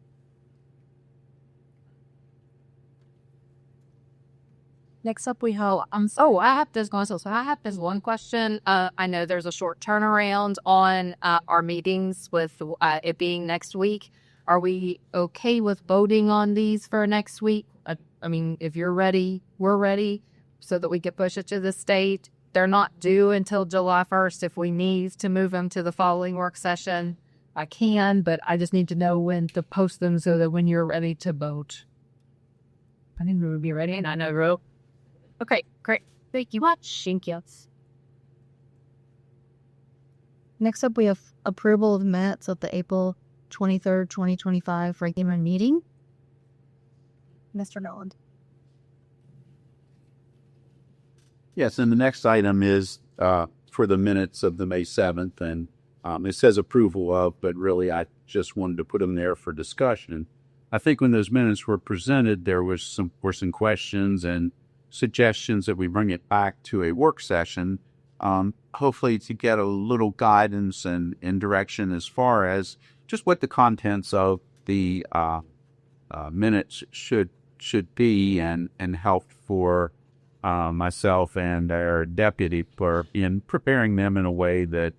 Next up, we have I have this also. So I have this one question. I know there's a short turnaround on our meetings with it being next week. Are we okay with voting on these for next week? I mean, if you're ready, we're ready, so that we can push it to the state. They're not due until July 1st. If we need to move them to the following work session, I can, but I just need to know when to post them so that when you're ready to vote. I think we would be ready, and I know Ro. Okay, great. Thank you much. Thank you.
Next up, we have approval of minutes of the April 23rd, 2025 regular meeting. Mr. Noland.
Yes, and the next item is for the minutes of the May 7th, and it says approval of, but really I just wanted to put them there for discussion. I think when those minutes were presented, there were some questions and suggestions that we bring it back to a work session, hopefully to get a little guidance and direction as far as just what the contents of the minutes should be, and help for myself and our deputy in preparing them in a way that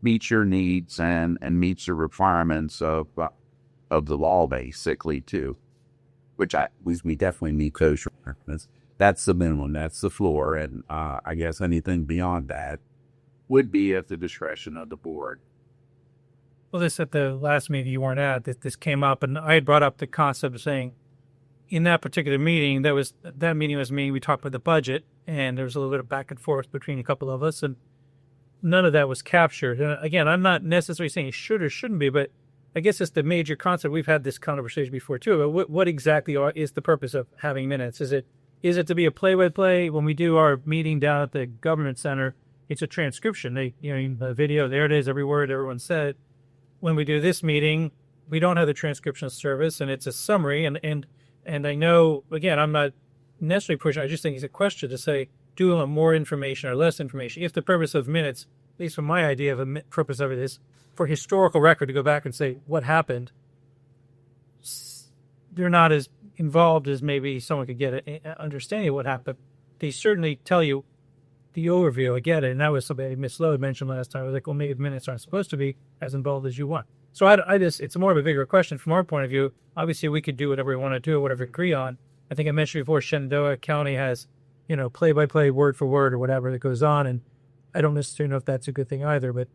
meets your needs and meets the requirements of the law, basically, too. Which we definitely meet those requirements. That's the minimum. That's the floor, and I guess anything beyond that would be at the discretion of the board.
Well, this at the last meeting you weren't at, this came up, and I had brought up the concept of saying, in that particular meeting, that meeting was me. We talked about the budget, and there was a little bit of back and forth between a couple of us, and none of that was captured. And again, I'm not necessarily saying it should or shouldn't be, but I guess it's the major concept. We've had this conversation before too. But what exactly is the purpose of having minutes? Is it to be a play-by-play? When we do our meeting down at the government center, it's a transcription. The video, there it is, every word everyone said. When we do this meeting, we don't have the transcription service, and it's a summary. And I know, again, I'm not necessarily pushing. I just think it's a question to say, do we want more information or less information? If the purpose of minutes, at least from my idea of a purpose of it, is for historical record to go back and say what happened, they're not as involved as maybe someone could get an understanding of what happened. They certainly tell you the overview. I get it. And that was something Miss Lowe mentioned last time. I was like, well, maybe minutes aren't supposed to be as involved as you want. So it's more of a bigger question from our point of view. Obviously, we could do whatever we want to do, whatever we agree on. I think I mentioned before, Shenandoah County has, play-by-play, word for word, or whatever that goes on. And I don't necessarily know if that's a good thing either, but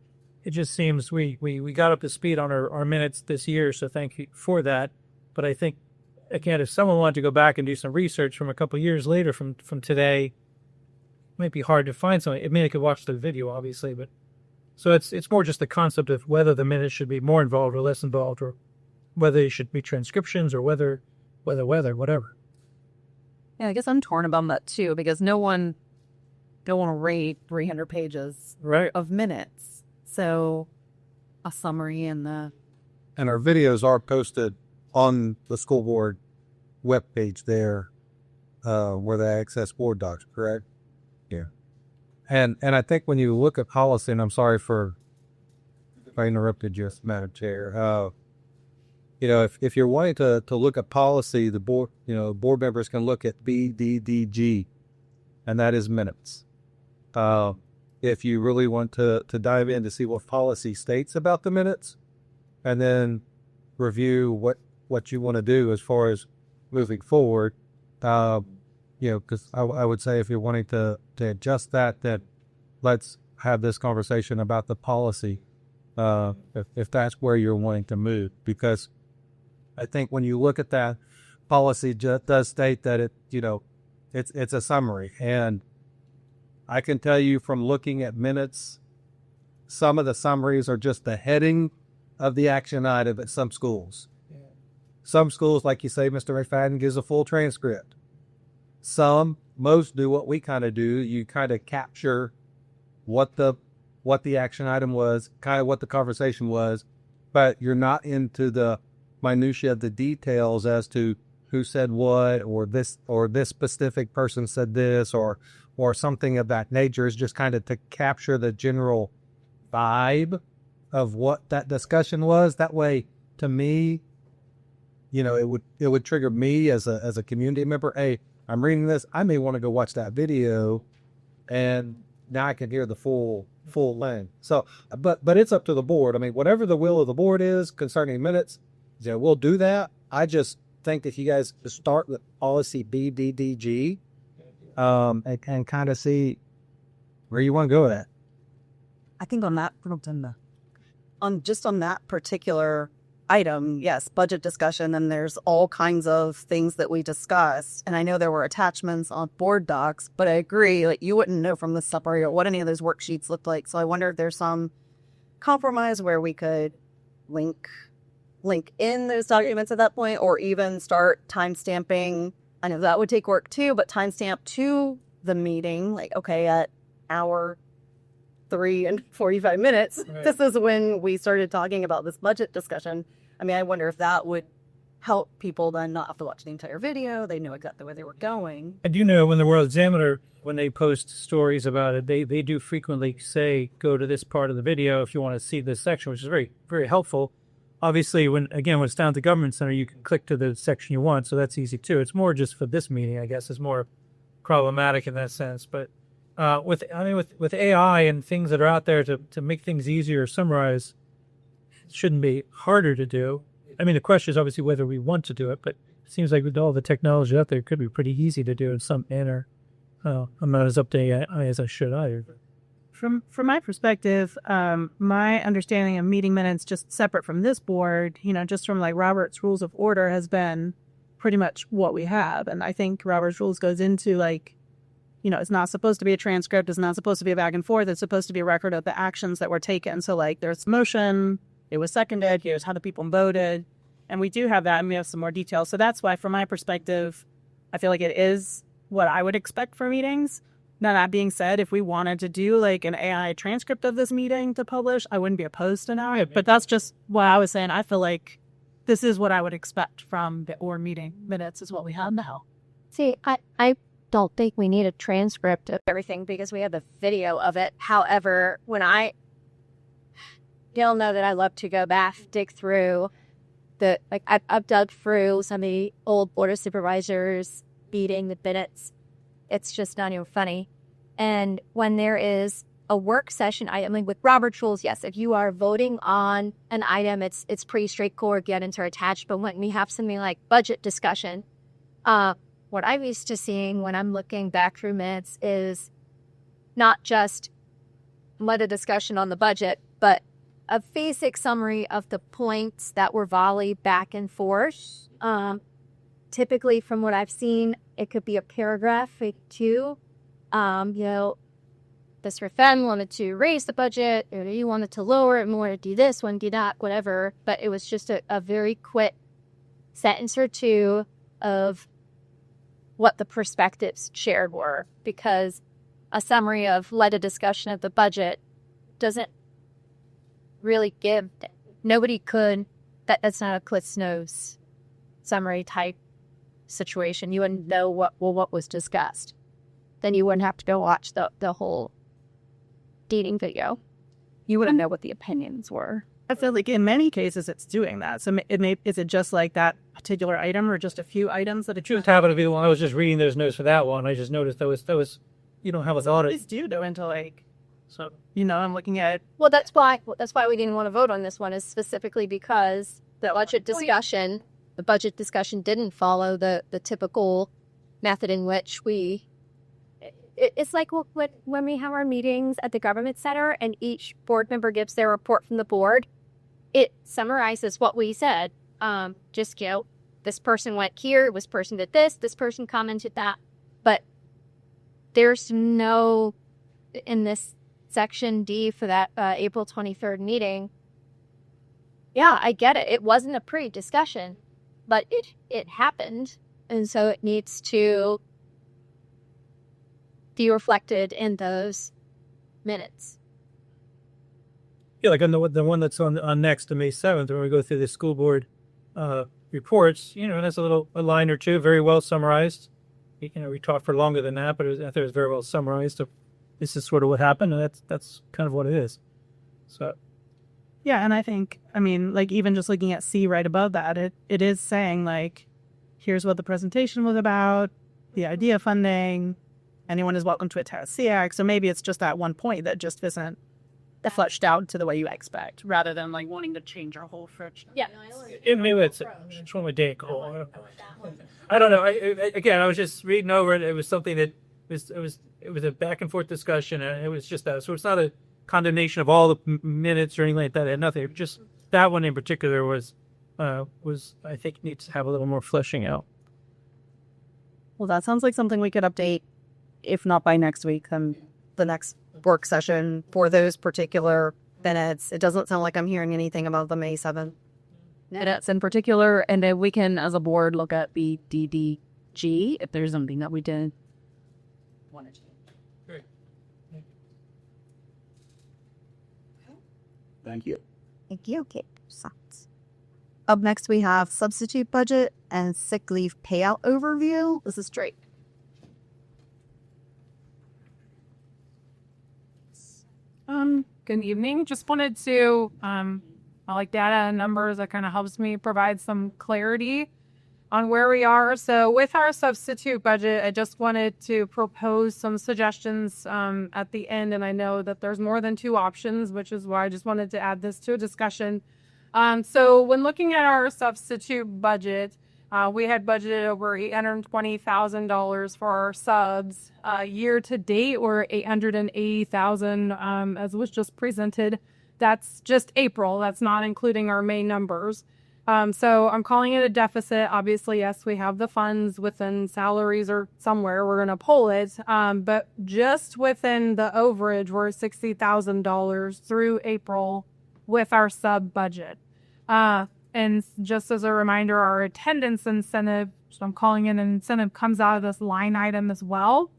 it just seems we got up to speed on our minutes this year, so thank you for that. But I think, again, if someone wanted to go back and do some research from a couple of years later from today, it might be hard to find something. I mean, I could watch the video, obviously, but so it's more just the concept of whether the minutes should be more involved or less involved, or whether they should be transcriptions, or whether, whatever.
Yeah, I guess I'm torn about that too, because no one will read 300 pages of minutes. So a summary and
our videos are posted on the school board webpage there, where they access board docs, correct? Yeah. And I think when you look at policy, and I'm sorry if I interrupted you, Madam Chair. If you're wanting to look at policy, the board members can look at BDDG, and that is minutes. If you really want to dive in to see what policy states about the minutes, and then review what you want to do as far as moving forward, because I would say if you're wanting to adjust that, then let's have this conversation about the policy, if that's where you're wanting to move. Because I think when you look at that, policy does state that it's a summary. And I can tell you from looking at minutes, some of the summaries are just the heading of the action item at some schools. Yeah. Some schools, like you say, Mr. McFadden, gives a full transcript. Most do what we kind of do. You kind of capture what the action item was, kind of what the conversation was, but you're not into the minutia of the details as to who said what, or this specific person said this, or something of that nature. Is just kind of to capture the general vibe of what that discussion was. That way, to me, it would trigger me as a community member. Hey, I'm reading this. I may want to go watch that video, and now I can hear the full length. So, but it's up to the board. I mean, whatever the will of the board is concerning minutes, we'll do that. I just think that you guys start with policy BDDG, and kind of see where you want to go with that.
I think on that particular item, yes, budget discussion, and there's all kinds of things that we discussed. And I know there were attachments on board docs, but I agree, like, you wouldn't know from the summary what any of those worksheets looked like. So I wonder if there's some compromise where we could link in those documents at that point, or even start timestamping. I know that would take work too, but timestamp to the meeting, like, okay, at hour 3 and 45 minutes, right, this is when we started talking about this budget discussion. I mean, I wonder if that would help people then not have to watch the entire video. They know exactly where they were going.
I do know when the World Examiner, when they post stories about it, they do frequently say, go to this part of the video if you want to see this section, which is very, very helpful. Obviously, when it's down to Government Center, you can click to the section you want, so that's easy too. It's more just for this meeting, I guess, is more problematic in that sense. But with AI and things that are out there to make things easier, summarize, it shouldn't be harder to do. I mean, the question is obviously whether we want to do it, but it seems like with all the technology out there, it could be pretty easy to do in some manner. I'm not as up to AI as I should either.
From my perspective, my understanding of meeting minutes, just separate from this board, just from like Robert's Rules of Order, has been pretty much what we have. And I think Robert's Rules goes into like, it's not supposed to be a transcript. It's not supposed to be a back and forth. It's supposed to be a record of the actions that were taken. So like there's motion, it was seconded, here's how the people voted. And we do have that, and we have some more details. So that's why, from my perspective, I feel like it is what I would expect for meetings. Now, that being said, if we wanted to do like an AI transcript of this meeting to publish, I wouldn't be opposed to that. But that's just what I was saying. I feel like this is what I would expect from the OR meeting minutes is what we have now.
See, I don't think we need a transcript of everything because we have the video of it. However, you'll know that I love to go back, dig through I've dug through some of the old Board of Supervisors meeting the minutes. It's just not even funny. And when there is a work session item, with Robert's Rules, yes, if you are voting on an item, it's pretty straightforward, get into attached. But when we have something like budget discussion, what I'm used to seeing when I'm looking back through minutes is not just let a discussion on the budget, but a basic summary of the points that were volleyed back and forth. Typically, from what I've seen, it could be a paragraph, too. This referendum wanted to raise the budget, or you wanted to lower it more, do this one, do that, whatever. But it was just a very quick sentence or two of what the perspectives shared were, because a summary of led a discussion of the budget doesn't really give. Nobody could. That's not a Cliff's Notes summary type situation. You wouldn't know what was discussed. Then you wouldn't have to go watch the whole dating video. You wouldn't know what the opinions were.
I feel like in many cases it's doing that. So is it just like that particular item or just a few items that it
Just happened to be the one I was just reading those notes for that one. I just noticed that was you don't have a thought.
It's due to into like, so I'm looking at.
Well, that's why we didn't want to vote on this one, is specifically because the budget discussion didn't follow the typical method in which it's like when we have our meetings at the Government Center and each board member gives their report from the board, it summarizes what we said. This person went here, this person did this person commented that. But there's no, in this Section D for that April 23rd meeting, yeah, I get it. It wasn't a pre-discussion, but it happened. And so it needs to be reflected in those minutes.
Yeah, like on the one that's on next to May 7th, when we go through the school board reports, that's a line or two, very well summarized. We talked for longer than that, but I thought it was very well summarized. So this is sort of what happened, and that's kind of what it is. So,
yeah, and I think, like even just looking at C right above that, it is saying like, here's what the presentation was about, the idea funding. Anyone is welcome to attend CX. So maybe it's just that one point that just isn't fleshed out to the way you expect, rather than like wanting to change our whole friction.
Yeah,
maybe it's from a day call. I don't know. I was just reading over it. It was something that it was a back and forth discussion, and it was just that. So it's not a condemnation of all the minutes or anything like that. Nothing. Just that one in particular was I think needs to have a little more fleshing out.
Well, that sounds like something we could update, if not by next week, then the next work session for those particular minutes. It doesn't sound like I'm hearing anything about the May 7th minutes in particular. And then we can, as a board, look at BDDG if there's something that we did want to change.
Great.
Thank you.
Thank you. Okay. Socks. Up next, we have substitute budget and sick leave payout overview. This is Drake.
Good evening. Just wanted to, I like data and numbers. That kind of helps me provide some clarity on where we are. So with our substitute budget, I just wanted to propose some suggestions at the end. And I know that there's more than two options, which is why I just wanted to add this to a discussion. So when looking at our substitute budget, we had budgeted over $820,000 for our subs. Year to date, we're $880,000, as was just presented. That's just April. That's not including our May numbers. So I'm calling it a deficit. Obviously, yes, we have the funds within salaries or somewhere. We're going to pull it. But just within the overage, we're $60,000 through April with our sub budget. And just as a reminder, our attendance incentive, so I'm calling it an incentive, comes out of this line item as well.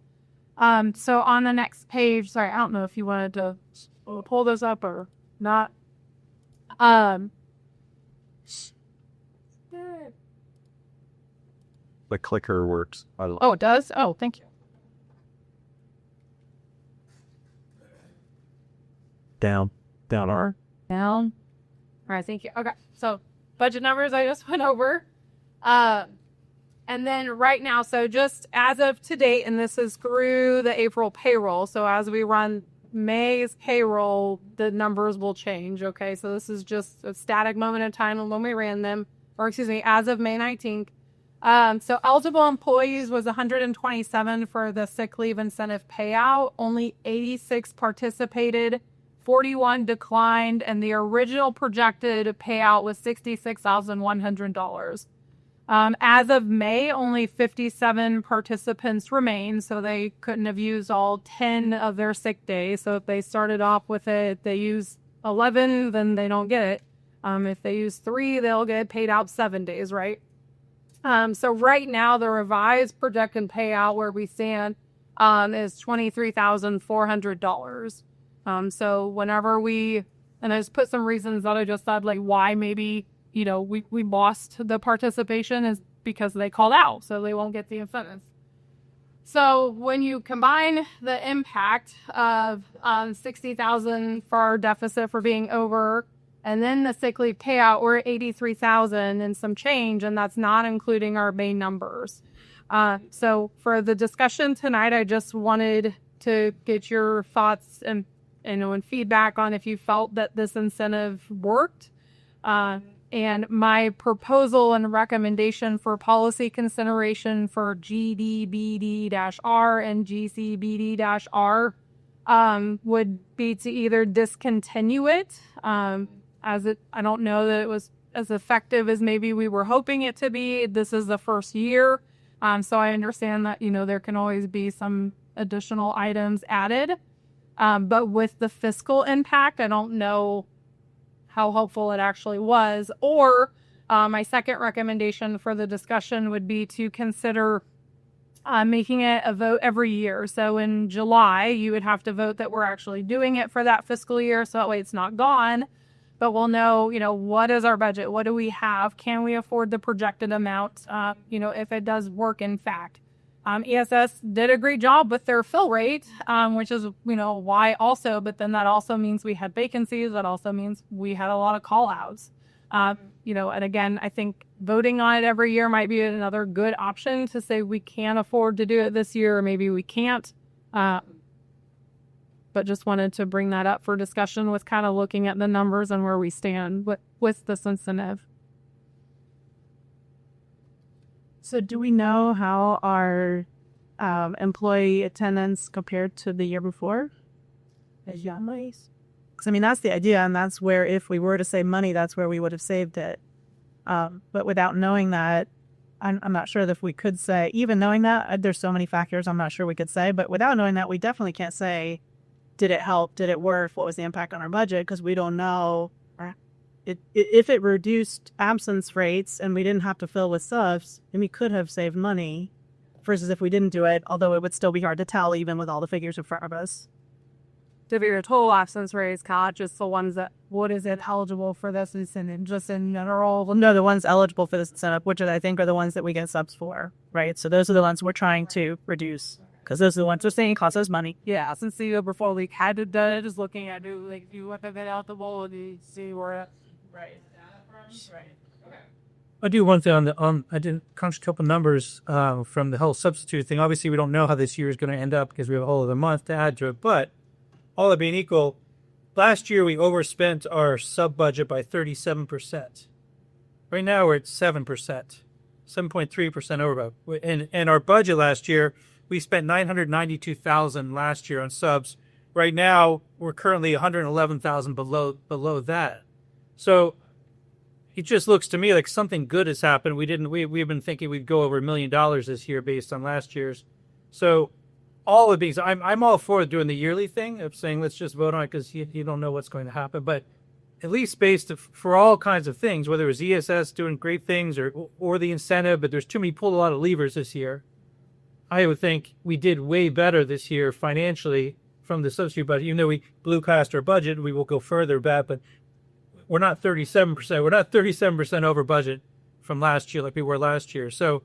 So on the next page, sorry, I don't know if you wanted to pull this up or not.
The clicker works.
Oh, it does? Oh, thank you.
Down.
Down. All right, thank you. Okay, so budget numbers I just went over. And then right now, so just as of today, and this is through the April payroll. So as we run May's payroll, the numbers will change. Okay, so this is just a static moment in time when we ran them, or excuse me, as of May 19th. So eligible employees was 127 for the sick leave incentive payout. Only 86 participated. 41 declined, and the original projected payout was $66,100. As of May, only 57 participants remain, so they couldn't have used all 10 of their sick days. So if they started off with it, they use 11, then they don't get it. If they use 3, they'll get paid out 7 days, right? So right now, the revised projected payout where we stand is $23,400. So whenever and I just put some reasons that I just said, like why maybe, we lost the participation is because they called out, so they won't get the incentives. So when you combine the impact of $60,000 for our deficit for being over, and then the sick leave payout, we're at $83,000 and some change, and that's not including our May numbers. So for the discussion tonight, I just wanted to get your thoughts and feedback on if you felt that this incentive worked. And my proposal and recommendation for policy consideration for GDBD-R and GCBD-R would be to either discontinue it, I don't know that it was as effective as maybe we were hoping it to be. This is the first year. So I understand that, there can always be some additional items added. But with the fiscal impact, I don't know how helpful it actually was. Or my second recommendation for the discussion would be to consider making it a vote every year. So in July, you would have to vote that we're actually doing it for that fiscal year. So that way it's not gone. But we'll know, what is our budget? What do we have? Can we afford the projected amount, if it does work in fact? ESS did a great job with their fill rate, which is, why also, but then that also means we had vacancies. That also means we had a lot of call outs. And again, I think voting on it every year might be another good option to say we can afford to do it this year, or maybe we can't. But just wanted to bring that up for discussion with kind of looking at the numbers and where we stand with this incentive.
So do we know how our employee attendance compared to the year before? Because that's the idea, and that's where if we were to save money, that's where we would have saved it. But without knowing that, I'm not sure that if we could say, even knowing that, there's so many factors I'm not sure we could say, but without knowing that, we definitely can't say, did it help? Did it work? What was the impact on our budget? Because we don't know. If it reduced absence rates and we didn't have to fill with subs, then we could have saved money versus if we didn't do it, although it would still be hard to tell even with all the figures in front of us.
to be your total absence rates count, just the ones that, what is it eligible for this incentive, just in general?
Well, no, the ones eligible for this incentive, which I think are the ones that we get subs for, right? So those are the ones we're trying to reduce because those are the ones we're saying cost us money.
Yeah, since the year before, like, had it done, just looking at it, like, you have to get out the bowl and see where, right.
I do one thing I did crunch a couple numbers from the whole substitute thing. Obviously, we don't know how this year is going to end up because we have a whole other month to add to it. But all that being equal, last year we overspent our sub budget by 37%. Right now we're at 7%, 7.3% over. And our budget last year, we spent $992,000 last year on subs. Right now we're currently $111,000 below that. So it just looks to me like something good has happened. We've been thinking we'd go over $1 million this year based on last year's. So all of these, I'm all for doing the yearly thing of saying let's just vote on it because you don't know what's going to happen. But at least based for all kinds of things, whether it was ESS doing great things or the incentive, but there's too many pulled a lot of levers this year. I would think we did way better this year financially from the substitute budget. Even though we blue classed our budget, we will go further back, but we're not 37%. We're not 37% over budget from last year like we were last year. So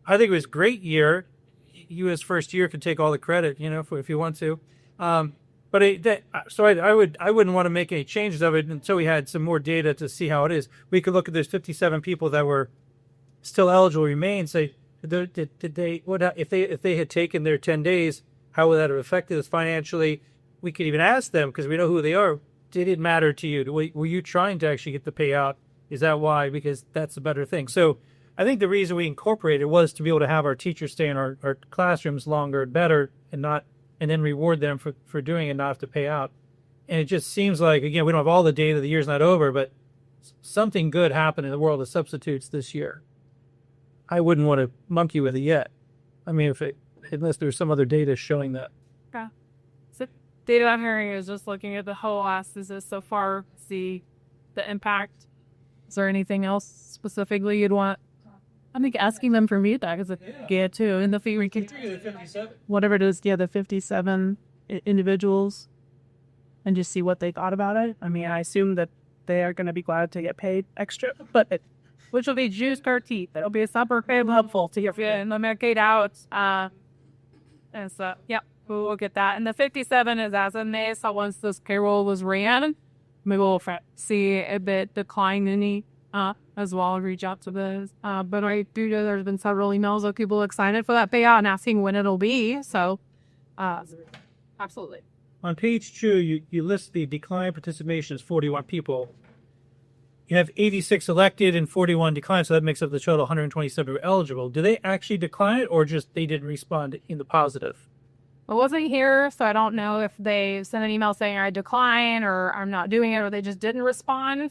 I think it was a great year. You as first year could take all the credit, if you want to. I wouldn't want to make any changes of it until we had some more data to see how it is. We could look at those 57 people that were still eligible remain. Say, if they had taken their 10 days, how would that have affected us financially? We could even ask them because we know who they are. Did it matter to you? Were you trying to actually get the payout? Is that why? Because that's a better thing. So I think the reason we incorporated was to be able to have our teachers stay in our classrooms longer and better and then reward them for doing it and not have to pay out. And it just seems like, again, we don't have all the data. The year's not over, but something good happened in the world of substitutes this year. I wouldn't want to monkey with it yet. I mean, unless there's some other data showing that.
Okay. So data I'm hearing is just looking at the whole ASTs so far, see the impact. Is there anything else specifically you'd want? I think asking them for feedback is a good too. In the fee we can, whatever it is, the 57 individuals, and just see what they thought about it. I mean, I assume that they are going to be glad to get paid extra, but which will be juice per teeth. It'll be a super helpful to your and the Medicaid out. And so, we'll get that. And the 57 is as of May. So once this payroll was ran, maybe we'll see a bit decline in as well, reach out to this. But I do know there's been several emails of people excited for that payout and asking when it'll be. So, absolutely.
On page 2, you list the decline participation as 41 people. You have 86 elected and 41 declined, so that makes up the total 127 who are eligible. Do they actually decline it, or just they didn't respond in the positive?
I wasn't here, so I don't know if they sent an email saying I decline or I'm not doing it, or they just didn't respond.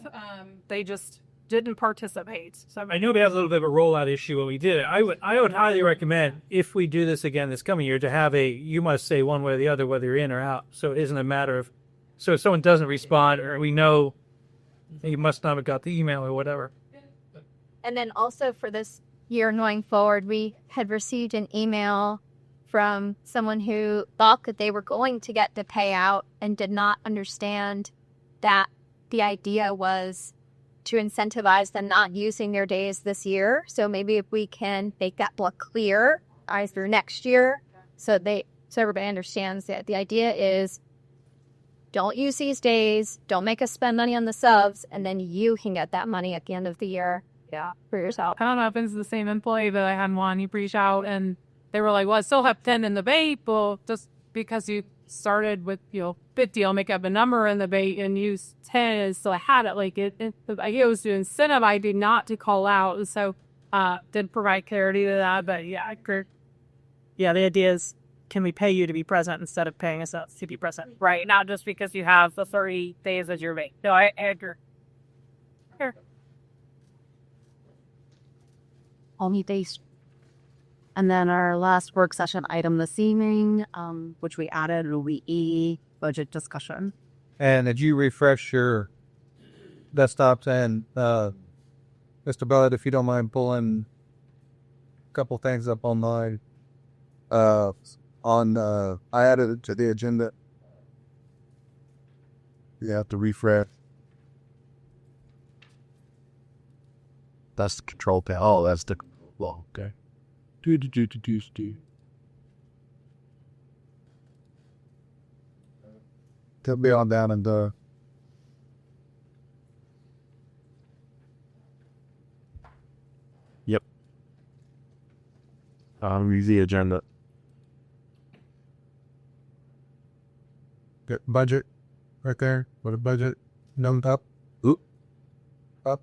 They just didn't participate. So
I know we have a little bit of a rollout issue when we did it. I would highly recommend, if we do this again this coming year, to have you must say one way or the other whether you're in or out. So it isn't a matter of, so if someone doesn't respond or we know you must not have got the email or whatever.
And then also for this year going forward, we had received an email from someone who thought that they were going to get the payout and did not understand that the idea was to incentivize them not using their days this year. So maybe if we can make that more clear either next year, so everybody understands that the idea is don't use these days, don't make us spend money on the subs, and then you can get that money at the end of the year for yourself.
I don't know if it's the same employee that I had one. He reached out and they were like, well, I still have 10 in the bait. Well, just because you started with, 50, I'll make up a number in the bait and use 10. So I had it like it was to incentivize not to call out. And so did provide clarity to that. But
the idea is, can we pay you to be present instead of paying us to be present?
Right. Not just because you have the 30 days as your bait. No, I agree. Here.
Only days. And then our last work session item this evening, which we added, will be budget discussion.
And did you refresh your desktops and Mr. Bud, if you don't mind pulling a couple things up online. I added it to the agenda. You have to refresh.
That's the control panel. Oh, that's the well, okay.
They'll be on down and
Yep. Use the agenda.
get budget right there. With a budget numbed up.
Oop.
Up.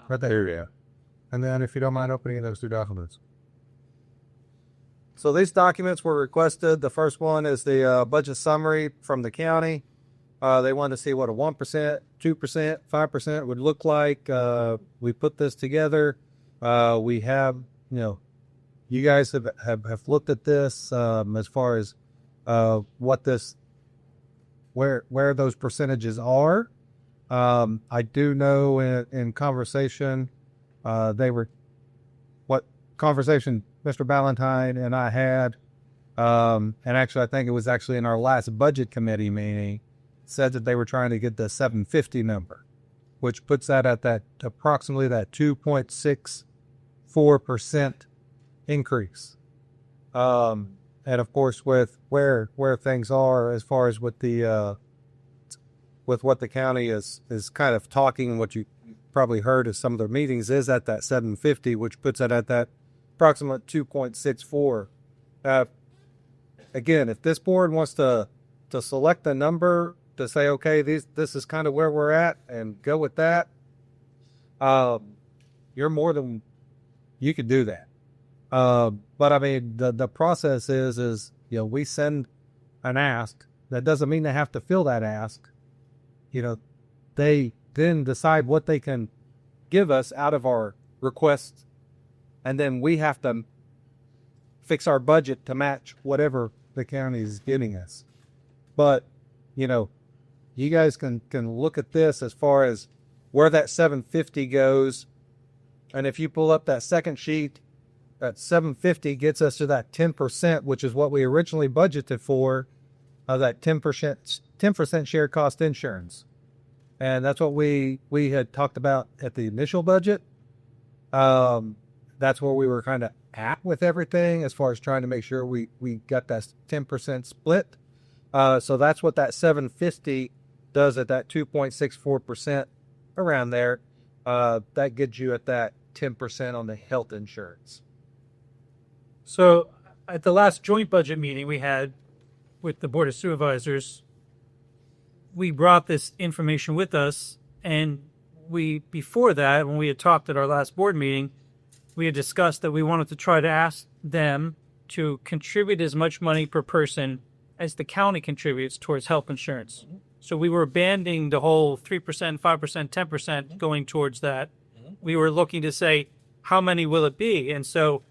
Right there. Yeah. And then if you don't mind opening those two documents. So these documents were requested. The first one is the budget summary from the county. They wanted to see what a 1%, 2%, 5% would look like. We put this together. We have, you guys have looked at this as far as what this, where those percentages are. I do know in conversation, what conversation Mr. Ballantyne and I had, and actually I think it was actually in our last budget committee meeting, said that they were trying to get the 750 number, which puts that at that approximately that 2.64% increase. And of course, with where things are as far as with the with what the county is kind of talking, what you probably heard of some of their meetings is at that 750, which puts it at that approximate 2.64. Again, if this board wants to select a number to say, okay, this is kind of where we're at and go with that, you're more than, you could do that. But I mean, the process is, we send an ask. That doesn't mean they have to fill that ask. They then decide what they can give us out of our requests. And then we have to fix our budget to match whatever the county is giving us. But, you guys can look at this as far as where that 750 goes. And if you pull up that second sheet, that 750 gets us to that 10%, which is what we originally budgeted for, that 10% shared cost insurance. And that's what we had talked about at the initial budget. That's where we were kind of at with everything as far as trying to make sure we got that 10% split. So that's what that 750 does at that 2.64% around there. That gets you at that 10% on the health insurance.
So at the last joint budget meeting we had with the Board of Supervisors, we brought this information with us, and before that, when we had talked at our last board meeting, we had discussed that we wanted to try to ask them to contribute as much money per person as the county contributes towards health insurance. So we were abandoning the whole 3%, 5%, 10% going towards that. We were looking to say, how many will it be? And so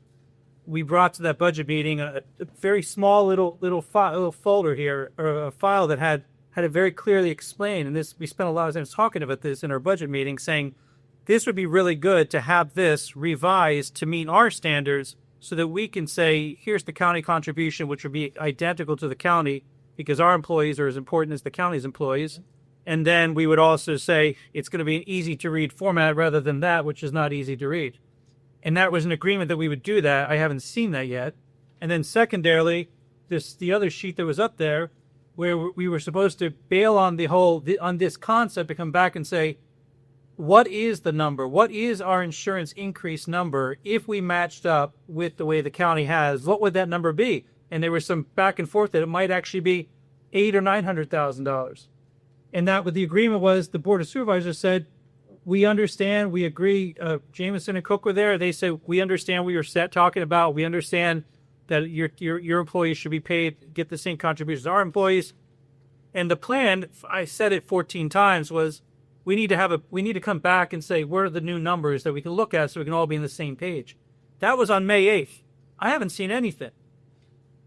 we brought to that budget meeting a very small little folder here, or a file that had it very clearly explained. And this, we spent a lot of time talking about this in our budget meeting, saying this would be really good to have this revised to meet our standards so that we can say, here's the county contribution, which would be identical to the county because our employees are as important as the county's employees. And then we would also say it's going to be an easy to read format rather than that, which is not easy to read. And that was an agreement that we would do that. I haven't seen that yet. And then secondarily, the other sheet that was up there where we were supposed to bail on on this concept to come back and say, what is the number? What is our insurance increase number if we matched up with the way the county has? What would that number be? And there was some back and forth that it might actually be $800,000 or $900,000. And that what the agreement was, the Board of Supervisors said, we understand, we agree. Jameson and Cook were there. They said, we understand what you're talking about. We understand that your employees should be paid, get the same contributions as our employees. And the plan, I said it 14 times, was we need to come back and say, what are the new numbers that we can look at so we can all be on the same page? That was on May 8th. I haven't seen anything.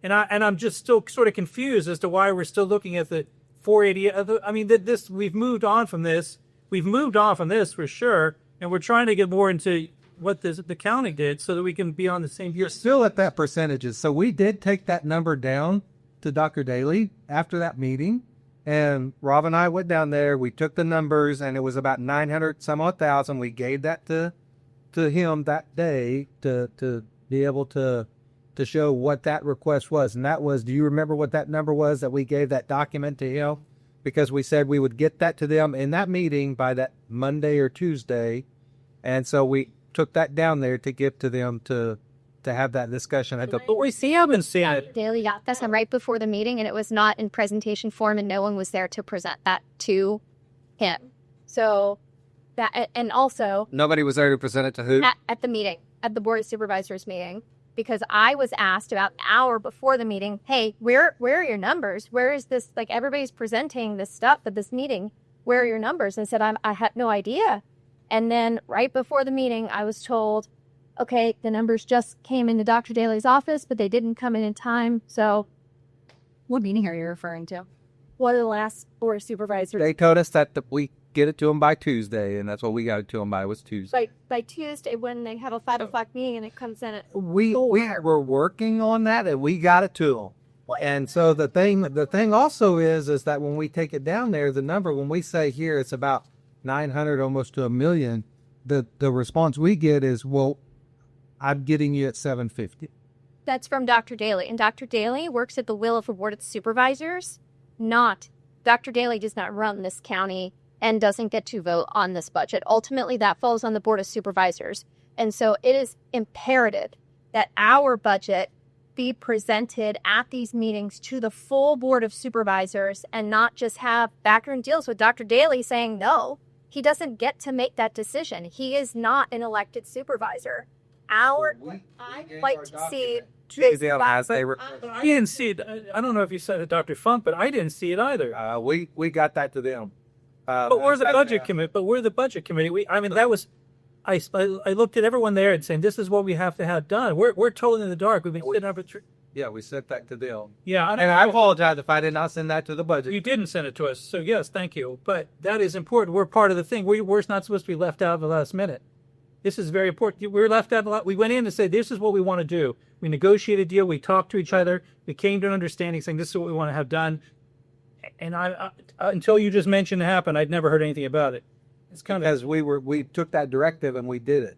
And I'm just still sort of confused as to why we're still looking at the 480. I mean, we've moved on from this. We've moved on from this for sure. And we're trying to get more into what the county did so that we can be on the same.
You're still at that percentages. So we did take that number down to Dr. Daly after that meeting. And Rob and I went down there. We took the numbers, and it was about 900 some odd thousand. We gave that to him that day to be able to show what that request was. And that was, do you remember what that number was that we gave that document to him? Because we said we would get that to them in that meeting by that Monday or Tuesday. And so we took that down there to give to them to have that discussion.
But we haven't seen it.
Daily got this right before the meeting, and it was not in presentation form, and no one was there to present that to him. So that, and also
Nobody was there to present it to who?
at the meeting, at the Board of Supervisors meeting, because I was asked about an hour before the meeting, hey, where are your numbers? Where is this? Like, everybody's presenting this stuff at this meeting. Where are your numbers? And I said, I had no idea. And then right before the meeting, I was told, okay, the numbers just came into Dr. Daly's office, but they didn't come in time. So
What meeting are you referring to?
one of the last Board of Supervisors,
They told us that we get it to them by Tuesday, and that's what we got it to them by, was Tuesday.
by Tuesday, when they have a 5 o'clock meeting and it comes in at
We were working on that, and we got it to them. And so the thing also is that when we take it down there, the number, when we say here it's about 900, almost to $1 million, the response we get is, well, I'm getting you at 750.
That's from Dr. Daly. And Dr. Daly works at the will of the Board of Supervisors. Dr. Daly does not run this county and doesn't get to vote on this budget. Ultimately, that falls on the Board of Supervisors. And so it is imperative that our budget be presented at these meetings to the full Board of Supervisors and not just have backroom deals with Dr. Daly saying no. He doesn't get to make that decision. He is not an elected supervisor. I'd like to see this.
I didn't see it. I don't know if you said it, Dr. Funk, but I didn't see it either.
We got that to them.
But we're the budget committee. But we're the budget committee. That was. I looked at everyone there and saying, this is what we have to have done. We're totally in the dark. We've been sitting up.
Yeah, we sent that to them.
Yeah,
and I apologize if I did not send that to the budget.
You didn't send it to us, so yes, thank you. But that is important. We're part of the thing. We're not supposed to be left out at the last minute. This is very important. We're left out a lot. We went in and said, this is what we want to do. We negotiated a deal. We talked to each other. We came to an understanding saying, this is what we want to have done. And I until you just mentioned it happened, I'd never heard anything about it. It's kind of
as we took that directive and we did it.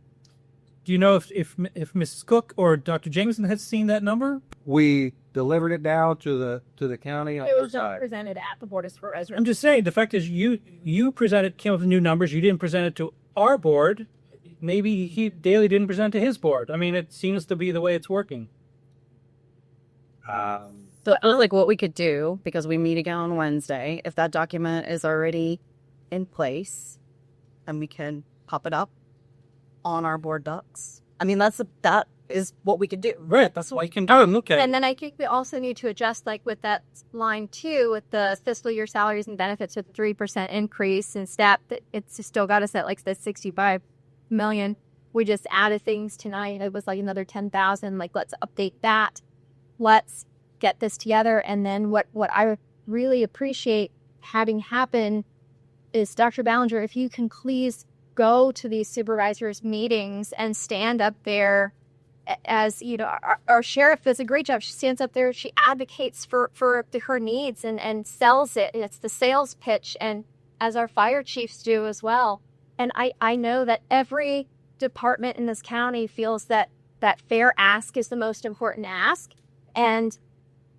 Do you know if Mrs. Cook or Dr. Jameson has seen that number?
We delivered it down to the county.
It was presented at the Board of Supervisors.
I'm just saying, the fact is you came up with new numbers. You didn't present it to our board. Maybe Daly didn't present to his board. It seems to be the way it's working.
So like what we could do, because we meet again on Wednesday, if that document is already in place, and we can pop it up on our board docs. That is what we could do.
Right, that's what you can do. Okay.
And then I think we also need to adjust, like with that line 2, with the fiscal year salaries and benefits with 3% increase in STEP, it's still got us at like the 65 million. We just added things tonight. It was like another 10,000. Like, let's update that. Let's get this together. And then what I really appreciate having happen is, Dr. Ballinger, if you can please go to these supervisors meetings and stand up there, as you know, our sheriff does a great job. She stands up there, she advocates for her needs and sells it. It's the sales pitch, and as our fire chiefs do as well. And I know that every department in this county feels that fair ask is the most important ask. And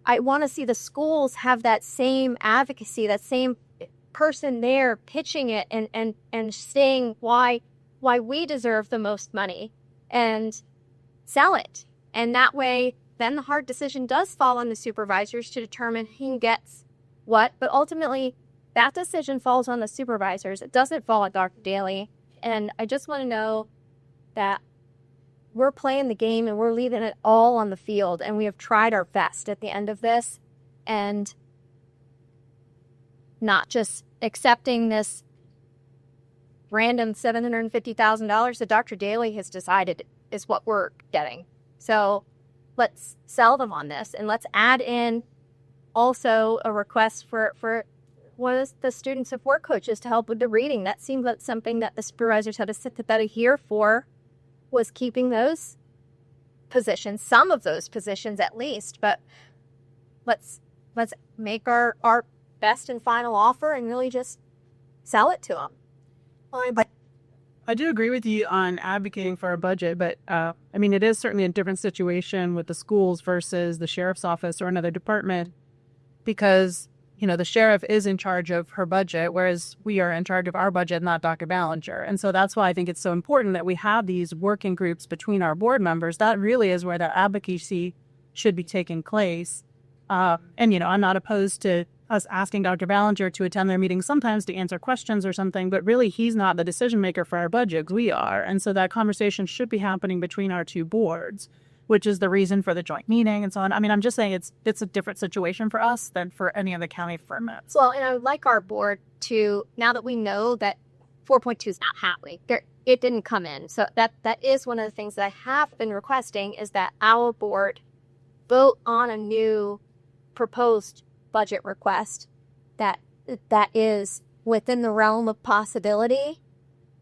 I want to see the schools have that same advocacy, that same person there pitching it and saying why we deserve the most money and sell it. And that way, then the hard decision does fall on the supervisors to determine who gets what. But ultimately, that decision falls on the supervisors. It doesn't fall on Dr. Daly. And I just want to know that we're playing the game and we're leaving it all on the field. And we have tried our best at the end of this. And not just accepting this random $750,000 that Dr. Daly has decided is what we're getting. So let's sell them on this, and let's add in also a request for one of the students of work coaches to help with the reading. That seemed like something that the supervisors had a sympathetic ear for, was keeping those positions, some of those positions at least. But let's make our best and final offer and really just sell it to them.
I do agree with you on advocating for a budget, but I mean, it is certainly a different situation with the schools versus the sheriff's office or another department because, you know, the sheriff is in charge of her budget, whereas we are in charge of our budget, not Dr. Ballinger. And so that's why I think it's so important that we have these working groups between our board members. That really is where the advocacy should be taking place. And, you know, I'm not opposed to us asking Dr. Ballinger to attend their meetings sometimes to answer questions or something, but really he's not the decision maker for our budget. We are. And so that conversation should be happening between our two boards, which is the reason for the joint meeting and so on. I mean, I'm just saying it's a different situation for us than for any of the county firms.
Well, and I would like our board to, now that we know that 4.2 is not happening, it didn't come in. So that is one of the things that I have been requesting is that our board vote on a new proposed budget request that is within the realm of possibility,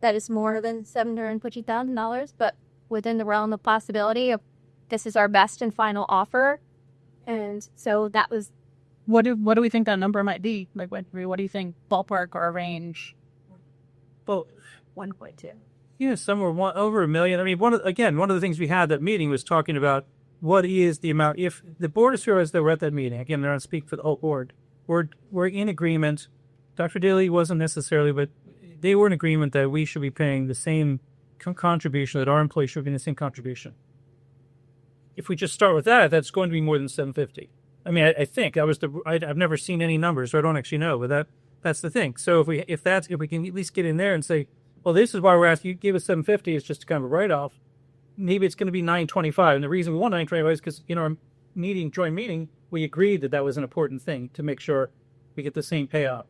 that is more than $750,000, but within the realm of possibility of this is our best and final offer. And so that was.
What do we think that number might be? Like, what do you think, ballpark or a range?
Well,
1.2.
yeah, somewhere over $1 million. I mean, one of the things we had that meeting was talking about what is the amount. If the board of supervisors that were at that meeting, again, they're not speak for the whole board, we're in agreement. Dr. Daly wasn't necessarily, but they were in agreement that we should be paying the same contribution, that our employees should be paying the same contribution. If we just start with that, that's going to be more than $750. I mean, I think that was I've never seen any numbers, so I don't actually know, but that's the thing. So if we can at least get in there and say, well, this is why we're asking you, gave us $750, it's just kind of a write-off. Maybe it's going to be $925. And the reason we want $925 is because in our joint meeting, we agreed that was an important thing to make sure we get the same payout.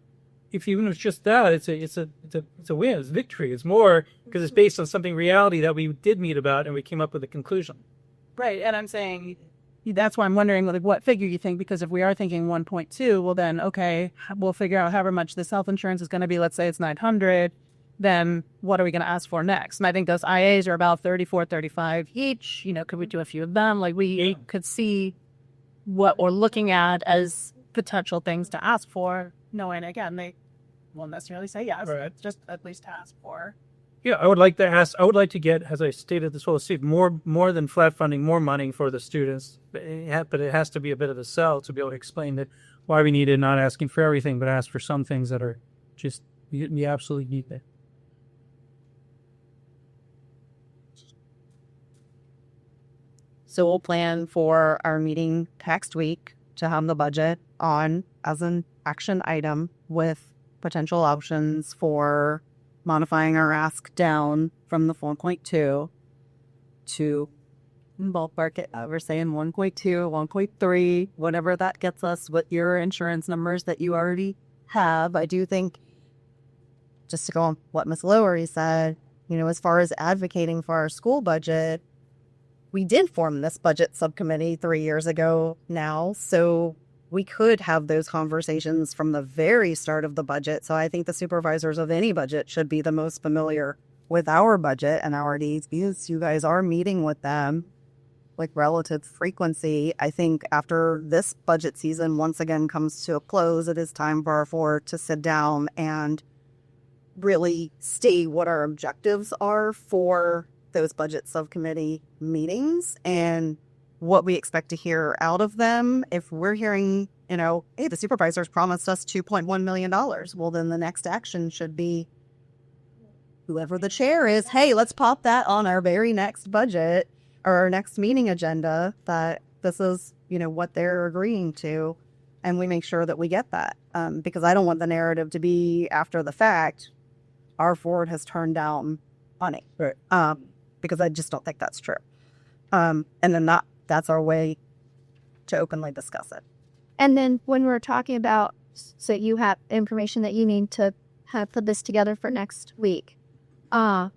If even if it's just that, it's a win, it's victory. It's more because it's based on something reality that we did meet about and we came up with a conclusion.
Right, and I'm saying that's why I'm wondering like what figure you think, because if we are thinking 1.2, well then okay, we'll figure out however much this health insurance is going to be. Let's say it's 900. Then what are we going to ask for next? And I think those IAs are about 34, 35 each. You know, could we do a few of them? Like we could see what we're looking at as potential things to ask for, knowing again they won't necessarily say yes, right. Just at least ask for.
Yeah, I would like to get, as I stated this whole seat, more than flat funding, more money for the students. But it has to be a bit of a sell to be able to explain that why we need it, not asking for everything, but ask for some things that are just you absolutely need that.
So we'll plan for our meeting next week to have the budget on as an action item with potential options for modifying our ask down from the 4.2 to ballpark it. We're saying 1.2, 1.3, whatever that gets us with your insurance numbers that you already have. I do think, just to go on what Ms. Lowery said, you know, as far as advocating for our school budget, we did form this budget subcommittee 3 years ago now, so we could have those conversations from the very start of the budget. So I think the supervisors of any budget should be the most familiar with our budget and our needs because you guys are meeting with them like relative frequency. I think after this budget season once again comes to a close, it is time for our board to sit down and really state what our objectives are for those budget subcommittee meetings and what we expect to hear out of them. If we're hearing, you know, hey, the supervisors promised us $2.1 million, well, then the next action should be whoever the chair is, hey, let's pop that on our very next budget or our next meeting agenda, that this is, you know, what they're agreeing to, and we make sure that we get that. Because I don't want the narrative to be after the fact, our board has turned down money.
Right.
Because I just don't think that's true. And then that's our way to openly discuss it.
And then when we're talking about, so you have information that you need to have put this together for next week. What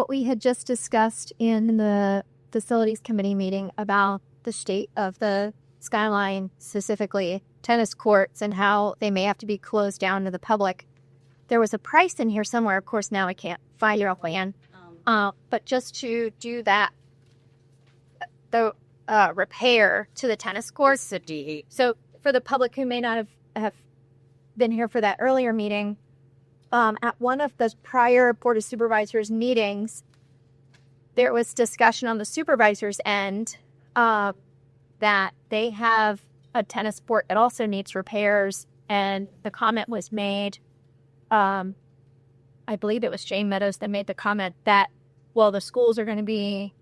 we had just discussed in the facilities committee meeting about the state of the skyline, specifically tennis courts, and how they may have to be closed down to the public. There was a price in here somewhere. Of course, now I can't find your plan. But just to do that, the repair to the tennis courts.
So
for the public who may not have been here for that earlier meeting, at one of the prior Board of Supervisors meetings, there was discussion on the supervisor's end that they have a tennis court. It also needs repairs. And the comment was made, I believe it was Jane Meadows that made the comment that, well, the schools are going to be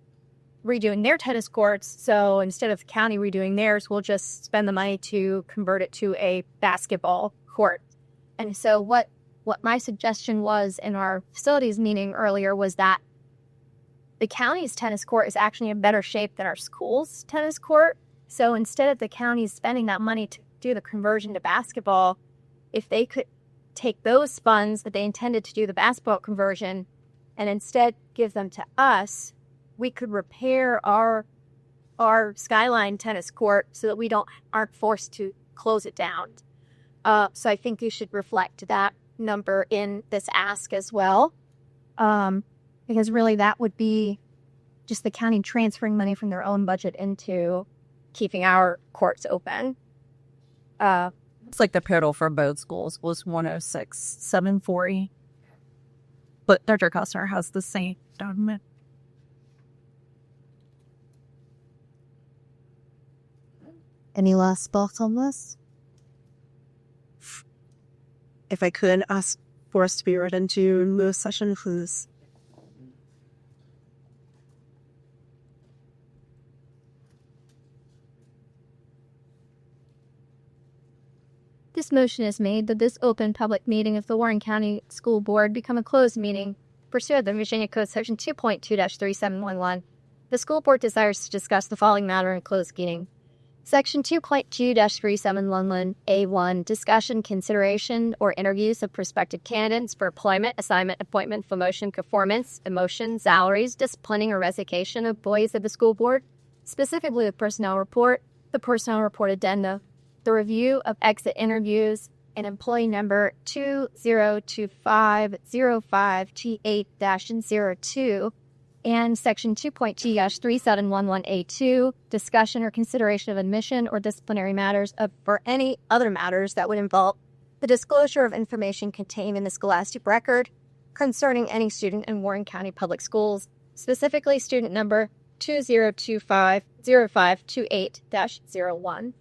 redoing their tennis courts. So instead of the county redoing theirs, we'll just spend the money to convert it to a basketball court. And so what my suggestion was in our facilities meeting earlier was that the county's tennis court is actually in better shape than our school's tennis court. So instead of the county spending that money to do the conversion to basketball, if they could take those funds that they intended to do the basketball conversion and instead give them to us, we could repair our Skyline tennis court so that we aren't forced to close it down. So I think you should reflect that number in this ask as well, because really that would be just the county transferring money from their own budget into keeping our courts open.
It's like the total for both schools was 106,740, but Dr. Costner has the same document.
Any last thoughts on this? If I could ask for us to be read into the session, please.
This motion is made that this open public meeting of the Warren County School Board become a closed meeting pursuant to Virginia Code Section 2.2-3711. The school board desires to discuss the following matter in a closed meeting. Section 2.2-3711A1, discussion, consideration, or interviews of prospective candidates for employment, assignment, appointment, promotion, performance, emotion, salaries, disciplining, or resignation of employees of the school board, specifically the personnel report, the personnel report addenda, the review of exit interviews, and employee number 202505T8-02, and Section 2.2-3711A2, discussion or consideration of admission or disciplinary matters for any other matters that would involve the disclosure of information contained in the scholastic record concerning any student in Warren County Public Schools, specifically student number 20250528-01.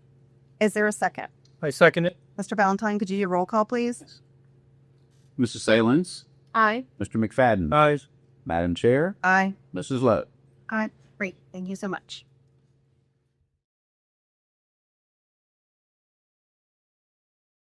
Is there a second?
I second it.
Mr. Valentine, could you do a roll call, please?
Mrs. Salins,
Aye.
Mr. McFadden,
Ayes.
Madam Chair,
Aye.
Mrs. Lowe.
Aye. Great. Thank you so much.